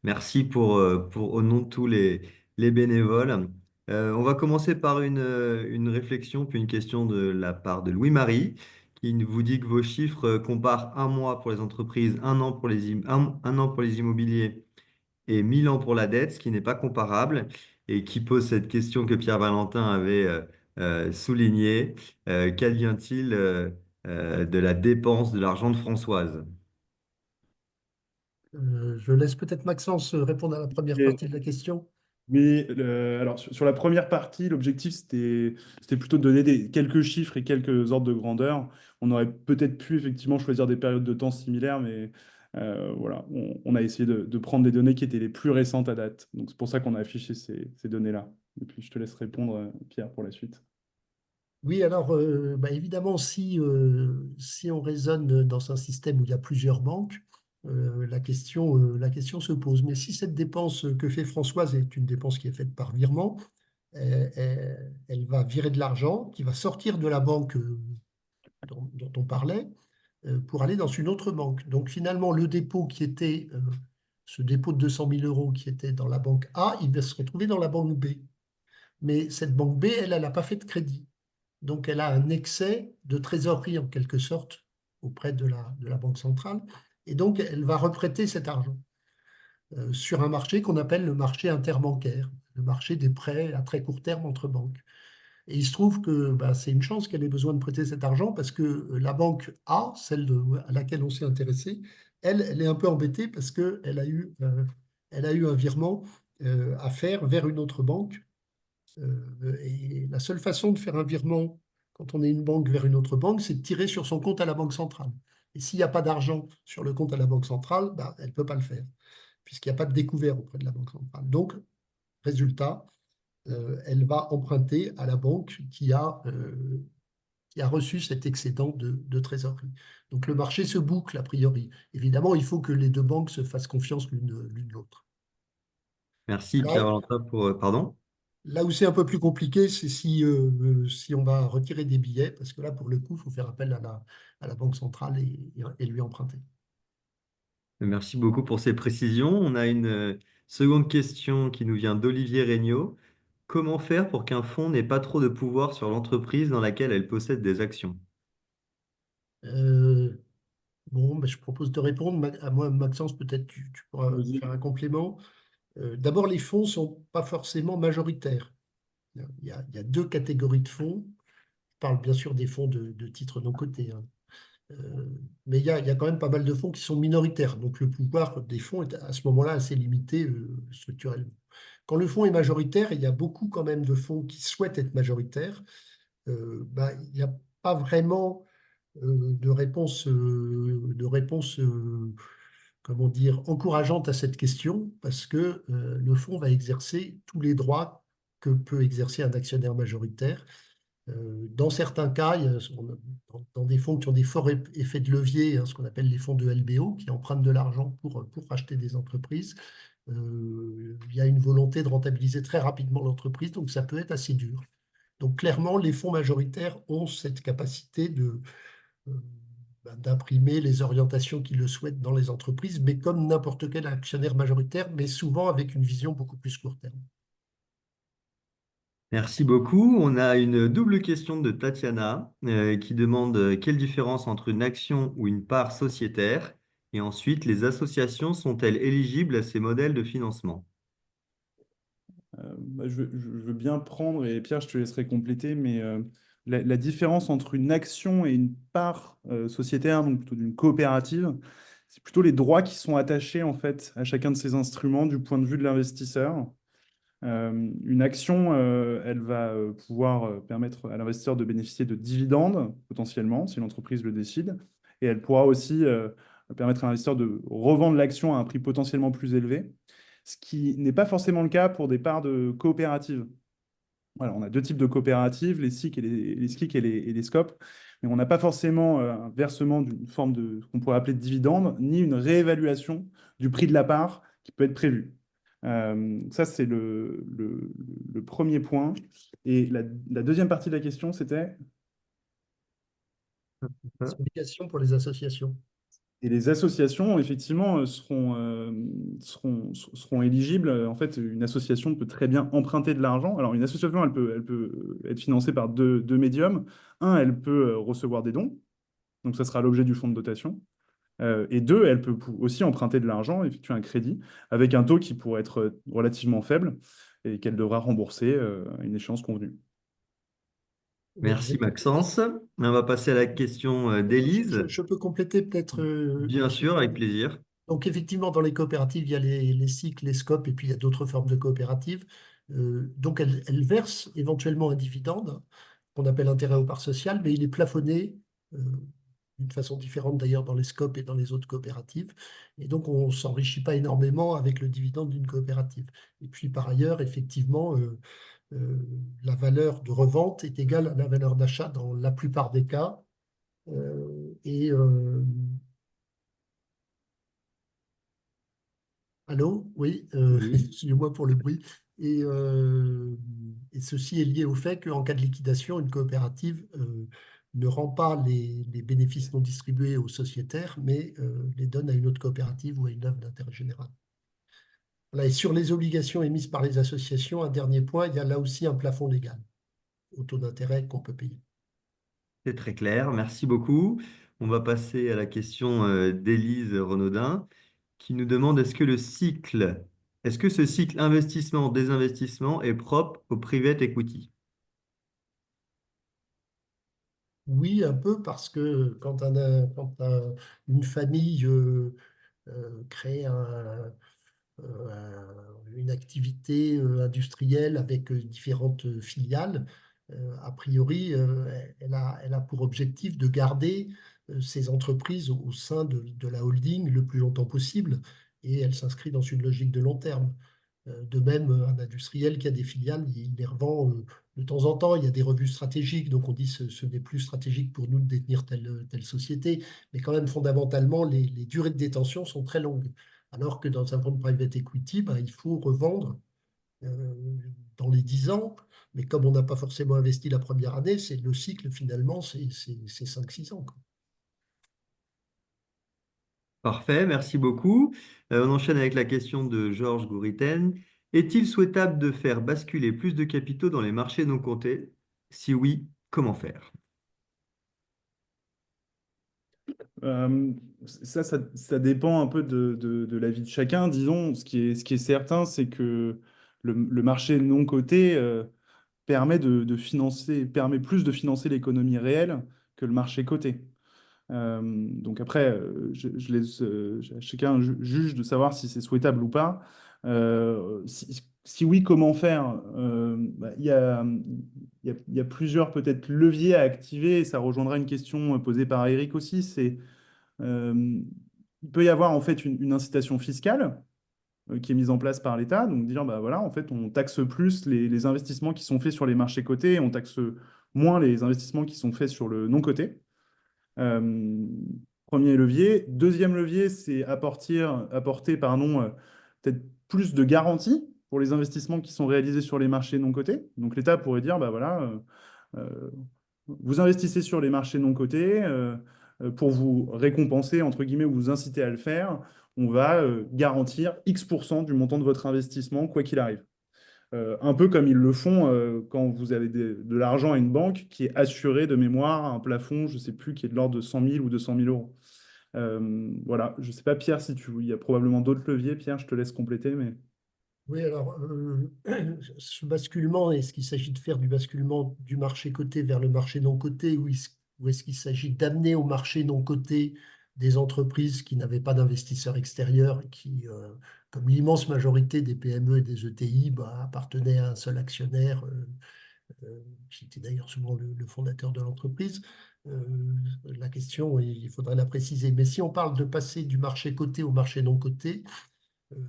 merci au nom de tous les bénévoles. On va commencer par une réflexion, puis une question de la part de Louis-Marie, qui vous dit que vos chiffres comparent un mois pour les entreprises, un an pour les immobiliers et 1000 ans pour la dette, ce qui n'est pas comparable, et qui pose cette question que Pierre Valentin avait soulignée. Qu'advient-il de la dépense de l'argent de Françoise? Je laisse peut-être Maxence répondre à la première partie de la question. Mais alors, sur la première partie, l'objectif, c'était plutôt de donner quelques chiffres et quelques ordres de grandeur. On aurait peut-être pu effectivement choisir des périodes de temps similaires, mais voilà, on a essayé de prendre des données qui étaient les plus récentes à date. Donc, c'est pour ça qu'on a affiché ces données-là. Et puis, je te laisse répondre, Pierre, pour la suite. Oui, alors évidemment, si on raisonne dans un système où il y a plusieurs banques, la question se pose. Mais si cette dépense que fait Françoise est une dépense qui est faite par virement, elle va virer de l'argent qui va sortir de la banque dont on parlait pour aller dans une autre banque. Donc finalement, le dépôt qui était, ce dépôt de 200 000 euros qui était dans la banque A, il va se retrouver dans la banque B. Mais cette banque B, elle n'a pas fait de crédit. Donc, elle a un excès de trésorerie, en quelque sorte, auprès de la Banque centrale. Et donc, elle va reprêter cet argent sur un marché qu'on appelle le marché interbancaire, le marché des prêts à très court terme entre banques. Et il se trouve que c'est une chance qu'elle ait besoin de prêter cet argent parce que la banque A, à laquelle on s'est intéressé, elle est un peu embêtée parce elle a eu un virement à faire vers une autre banque et la seule façon de faire un virement quand on est une banque vers une autre banque, c'est de tirer sur son compte à la Banque centrale. Et s'il n'y a pas d'argent sur le compte à la Banque centrale, elle ne peut pas le faire, puisqu'il n'y a pas de découvert auprès de la Banque centrale. Donc, résultat, elle va emprunter à la banque qui a reçu cet excédent de trésorerie. Donc, le marché se boucle a priori. Évidemment, il faut que les deux banques se fassent confiance l'une l'autre. Merci Là, Pierre-Valentin pour... pardon? Là où c'est un peu plus compliqué, c'est si on va retirer des billets, parce que là, pour le coup, il faut faire appel à la Banque centrale et lui emprunter. Merci beaucoup pour ces précisions. On a une seconde question qui nous vient d'Olivier Regnault. Comment faire pour qu'un fonds n'ait pas trop de pouvoir sur l'entreprise dans laquelle elle possède des actions? Euh, bon, je propose de répondre. À moi, Maxence, peut-être tu pourras Vas-y. faire un complément. D'abord, les fonds ne sont pas forcément majoritaires. Il y a deux catégories de fonds. Je parle bien sûr des fonds de titres non cotés, hein. Mais il y a quand même pas mal de fonds qui sont minoritaires. Donc le pouvoir des fonds est à ce moment-là assez limité structurellement. Quand le fonds est majoritaire, et il y a beaucoup quand même de fonds qui souhaitent être majoritaires, il n'y a pas vraiment de réponse comment dire, encourageante à cette question, parce que le fonds va exercer tous les droits que peut exercer un actionnaire majoritaire. Dans certains cas, dans des fonds qui ont des forts effets de levier, hein, ce qu'on appelle les fonds de LBO, qui empruntent de l'argent pour racheter des entreprises, il y a une volonté de rentabiliser très rapidement l'entreprise, donc ça peut être assez dur. Donc clairement, les fonds majoritaires ont cette capacité euh, d'imprimer les orientations qu'ils le souhaitent dans les entreprises, mais comme n'importe quel actionnaire majoritaire, mais souvent avec une vision beaucoup plus court terme. Merci beaucoup. On a une double question de Tatiana qui demande quelle différence entre une action ou une part sociétaire et ensuite les associations sont-elles éligibles à ces modèles de financement? Je veux bien prendre, et Pierre, je te laisserai compléter, mais la différence entre une action et une part sociétaire, donc plutôt d'une coopérative, c'est plutôt les droits qui sont attachés en fait à chacun de ces instruments du point de vue de l'investisseur. Une action, elle va pouvoir permettre à l'investisseur de bénéficier de dividendes potentiellement, si l'entreprise le décide, et elle pourra aussi permettre à l'investisseur de revendre l'action à un prix potentiellement plus élevé, ce qui n'est pas forcément le cas pour des parts de coopératives. Voilà, on a deux types de coopératives, les SIC les SCIC et les SCOP, mais on n'a pas forcément un versement d'une forme de ce qu'on pourrait appeler de dividende, ni une réévaluation du prix de la part qui peut être prévue. Ça, c'est le premier point. Et la deuxième partie de la question, c'était... C'est une obligation pour les associations. Et les associations, effectivement, seront éligibles. En fait, une association peut très bien emprunter de l'argent. Alors, une association, elle peut être financée par deux médiums. Un, elle peut recevoir des dons. Donc, ça sera l'objet du fonds de dotation. Et deux, elle peut aussi emprunter de l'argent, effectuer un crédit, avec un taux qui pourrait être relativement faible et qu'elle devra rembourser à une échéance convenue. Merci Maxence. On va passer à la question d'Élise. Je peux compléter peut-être. Bien sûr, avec plaisir. Donc effectivement, dans les coopératives, il y a les cycles, les scopes, et puis il y a d'autres formes de coopératives. Donc elles versent éventuellement un dividende, qu'on appelle intérêt aux parts sociales, mais il est plafonné d'une façon différente d'ailleurs dans les scopes et dans les autres coopératives. Et donc on ne s'enrichit pas énormément avec le dividende d'une coopérative. Et puis par ailleurs, effectivement, euh, la valeur de revente est égale à la valeur d'achat dans la plupart des cas. Et allô? Oui, Oui. excusez-moi pour le bruit. Et ceci est lié au fait qu'en cas de liquidation, une coopérative ne rend pas les bénéfices non distribués aux sociétaires, mais les donne à une autre coopérative ou à une œuvre d'intérêt général. Voilà, et sur les obligations émises par les associations, un dernier point, il y a là aussi un plafond légal au taux d'intérêt qu'on peut payer. C'est très clair. Merci beaucoup. On va passer à la question d'Élise Renaudin qui nous demande est-ce que ce cycle investissement-désinvestissement est propre au private equity? Oui, un peu, parce que une famille crée une activité industrielle avec différentes filiales, a priori, elle a pour objectif de garder ces entreprises au sein de la holding le plus longtemps possible, et elle s'inscrit dans une logique de long terme. De même, un industriel qui a des filiales, il les revend de temps en temps. Il y a des revues stratégiques, donc on dit ce n'est plus stratégique pour nous de détenir telle société. Mais quand même, fondamentalement, les durées de détention sont très longues. Alors que dans un fonds de private equity, ben, il faut revendre euh, dans les 10 ans. Mais comme on n'a pas forcément investi la première année, c'est le cycle finalement, c'est 5-6 ans, quoi. Parfait, merci beaucoup. On enchaîne avec la question de Georges Gouriten. Est-il souhaitable de faire basculer plus de capitaux dans les marchés non cotés? Si oui, comment faire? Ça dépend un peu de la vie de chacun. Disons, ce qui est certain, c'est que le marché non coté permet plus de financer l'économie réelle que le marché coté. Donc après, je laisse chacun juge de savoir si c'est souhaitable ou pas. Si oui, comment faire? Il y a plusieurs peut-être leviers à activer, et ça rejoindra une question posée par Eric aussi. Euh, il peut y avoir en fait une incitation fiscale qui est mise en place par l'État, donc dire bah voilà, en fait, on taxe plus les investissements qui sont faits sur les marchés cotés, et on taxe moins les investissements qui sont faits sur le non coté. Euh, Premier levier. Deuxième levier, c'est apporter pardon, peut-être plus de garanties pour les investissements qui sont réalisés sur les marchés non cotés. Donc l'État pourrait dire, bah voilà, euh, vous investissez sur les marchés non cotés pour vous récompenser, entre guillemets, ou vous inciter à le faire. On va garantir X% du montant de votre investissement, quoi qu'il arrive. Un peu comme ils le font quand vous avez de l'argent à une banque qui est assuré de mémoire à un plafond, je ne sais plus, qui est de l'ordre de 100 000 ou 200 000 euros. Voilà, je ne sais pas, Pierre, il y a probablement d'autres leviers. Pierre, je te laisse compléter, mais... Oui, alors, ce basculement, est-ce qu'il s'agit de faire du basculement du marché coté vers le marché non coté, ou est-ce qu'il s'agit d'amener au marché non coté des entreprises qui n'avaient pas d'investisseurs extérieurs et qui, comme l'immense majorité des PME et des ETI, bah, appartenaient à un seul actionnaire, qui était d'ailleurs souvent le fondateur de l'entreprise. La question, il faudrait la préciser. Mais si on parle de passer du marché coté au marché non coté, euh,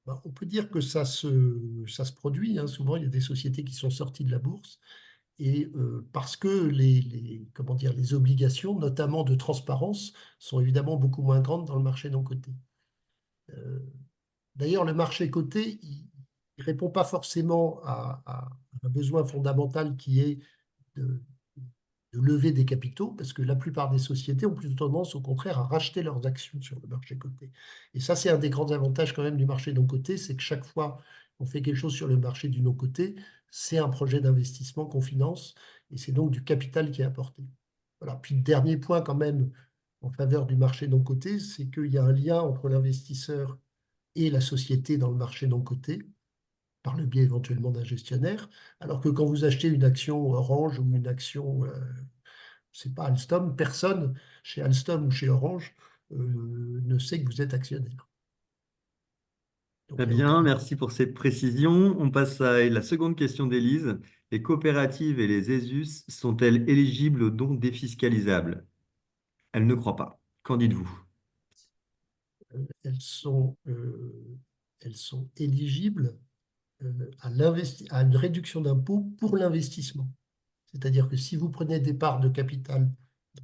ben, on peut dire que ça se produit, hein. Souvent, il y a des sociétés qui sont sorties de la bourse et parce que comment dire, les obligations, notamment de transparence, sont évidemment beaucoup moins grandes dans le marché non coté. Euh, D'ailleurs, le marché coté, il ne répond pas forcément à un besoin fondamental qui est de, de lever des capitaux, parce que la plupart des sociétés ont plutôt tendance, au contraire, à racheter leurs actions sur le marché coté. Et ça, c'est un des grands avantages quand même du marché non coté, c'est que chaque fois qu'on fait quelque chose sur le marché du non coté, c'est un projet d'investissement qu'on finance, et c'est donc du capital qui est apporté. Voilà. Puis le dernier point quand même en faveur du marché non coté, c'est qu'il y a un lien entre l'investisseur et la société dans le marché non coté, par le biais éventuellement d'un gestionnaire, alors que quand vous achetez une action Orange ou une action c'est pas Alstom, personne chez Alstom ou chez Orange ne sait que vous êtes actionnaire. Donc Très il n'y a aucun... bien, merci pour cette précision. On passe à la seconde question d'Élise. Les coopératives et les ESUS sont-elles éligibles aux dons défiscalisables? Elle ne croit pas. Qu'en dites-vous? elles elles sont éligibles à une réduction d'impôt pour l'investissement. C'est-à-dire que si vous prenez des parts de capital,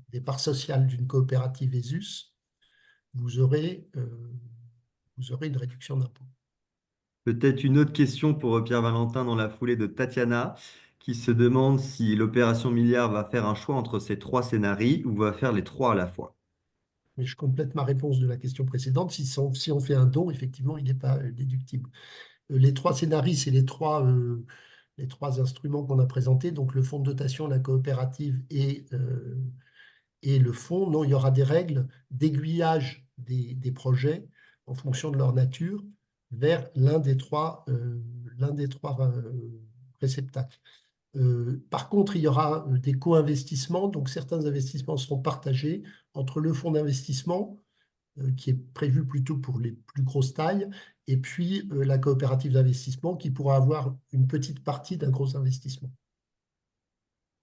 des parts sociales d'une coopérative ESUS, vous aurez, euh, vous aurez une réduction d'impôt. Peut-être une autre question pour Pierre Valentin dans la foulée de Tatiana, qui se demande si l'opération milliard va faire un choix entre ces trois scénarios ou va faire les trois à la fois. Mais je complète ma réponse de la question précédente. Si on fait un don, effectivement, il n'est pas déductible. Les trois scénarios, c'est les trois instruments qu'on a présentés, donc le fonds de dotation, la coopérative et le fonds. Non, il y aura des règles d'aiguillage des projets en fonction de leur nature vers l'un des trois réceptacles. Par contre, il y aura des co-investissements, donc certains investissements seront partagés entre le fonds d'investissement, qui est prévu plutôt pour les plus grosses tailles, et puis la coopérative d'investissement qui pourra avoir une petite partie d'un gros investissement.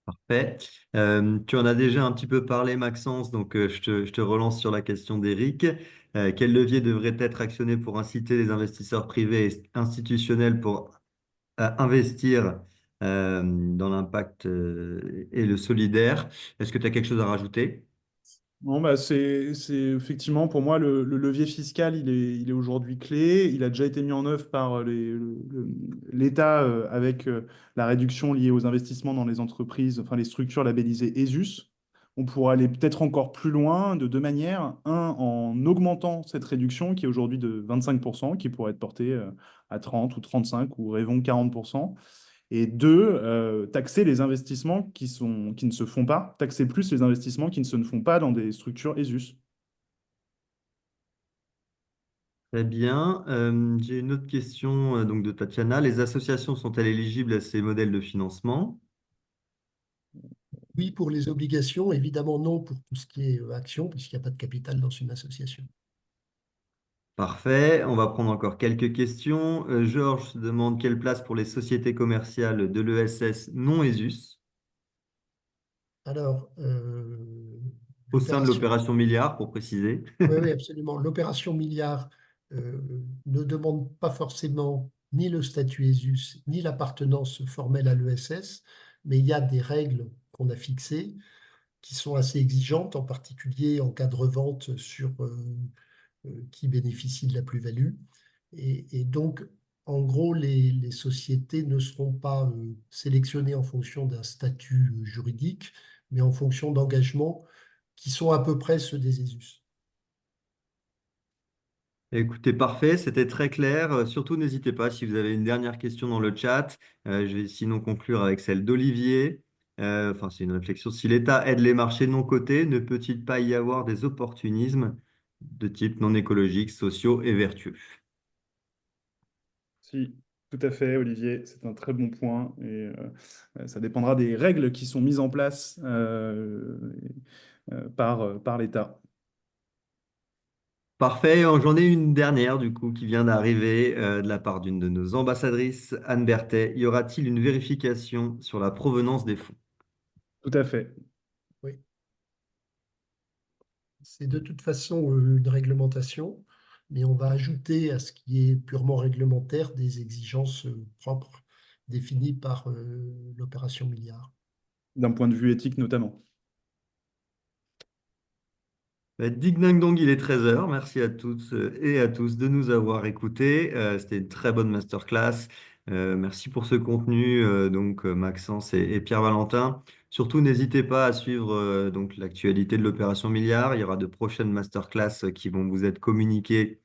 Parfait. Tu en as déjà un petit peu parlé, Maxence, donc je te relance sur la question d'Éric. Quel levier devrait être actionné pour inciter les investisseurs privés et institutionnels pour investir dans l'impact et le solidaire? Est-ce que tu as quelque chose à rajouter? Bon, bah, c'est effectivement pour moi le levier fiscal, il est aujourd'hui clé. Il a déjà été mis en œuvre par l'État avec la réduction liée aux investissements dans les entreprises, enfin les structures labellisées ESUS. On pourra aller peut-être encore plus loin de deux manières. Un, en augmentant cette réduction qui est aujourd'hui de 25%, qui pourrait être portée à 30 ou 35 ou rêvons 40%. Et deux, taxer les investissements qui ne se font pas, taxer plus les investissements qui ne se font pas dans des structures ESUS. Très bien. J'ai une autre question donc de Tatiana. Les associations sont-elles éligibles à ces modèles de financement? Oui, pour les obligations, évidemment non pour tout ce qui est action, puisqu'il n'y a pas de capital dans une association. Parfait. On va prendre encore quelques questions. Georges se demande quelle place pour les sociétés commerciales de l'ESS non ESUS Alors, au sein de l'opération, l'opération milliard, pour préciser. oui, oui, absolument. L'opération milliard euh, ne demande pas forcément ni le statut ESUS, ni l'appartenance formelle à l'ESS, mais il y a des règles qu'on a fixées qui sont assez exigeantes, en particulier en cas de revente sur qui bénéficie de la plus-value. Et donc, en gros, les sociétés ne seront pas sélectionnées en fonction d'un statut juridique, mais en fonction d'engagements qui sont à peu près ceux des ESUS. Écoutez, parfait, c'était très clair. Surtout, n'hésitez pas si vous avez une dernière question dans le chat. Je vais sinon conclure avec celle d'Olivier. Enfin, c'est une réflexion. Si l'État aide les marchés non cotés, ne peut-il pas y avoir des opportunismes de type non écologique, sociaux et vertueux? Si, tout à fait, Olivier, c'est un très bon point. Et ça dépendra des règles qui sont mises en place par l'État. Parfait. J'en ai une dernière du coup qui vient d'arriver de la part d'une de nos ambassadrices, Anne Berthet. Y aura-t-il une vérification sur la provenance des fonds? Tout à fait. Oui, c'est de toute façon une réglementation, mais on va ajouter à ce qui est purement réglementaire des exigences propres définies par l'opération milliard. D'un point de vue éthique notamment. Dig Dang Dong, il est 13 heures. Merci à toutes et à tous de nous avoir écoutés. C'était une très bonne masterclass. Merci pour ce contenu, donc Maxence et Pierre-Valentin. Surtout, n'hésitez pas à suivre donc l'actualité de l'opération Milliard. Il y aura de prochaines masterclass qui vont vous être communiquées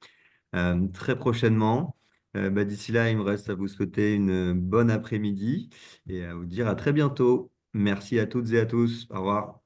très prochainement. D'ici là, il me reste à vous souhaiter une bonne après-midi et à vous dire à très bientôt. Merci à toutes et à tous. Au revoir.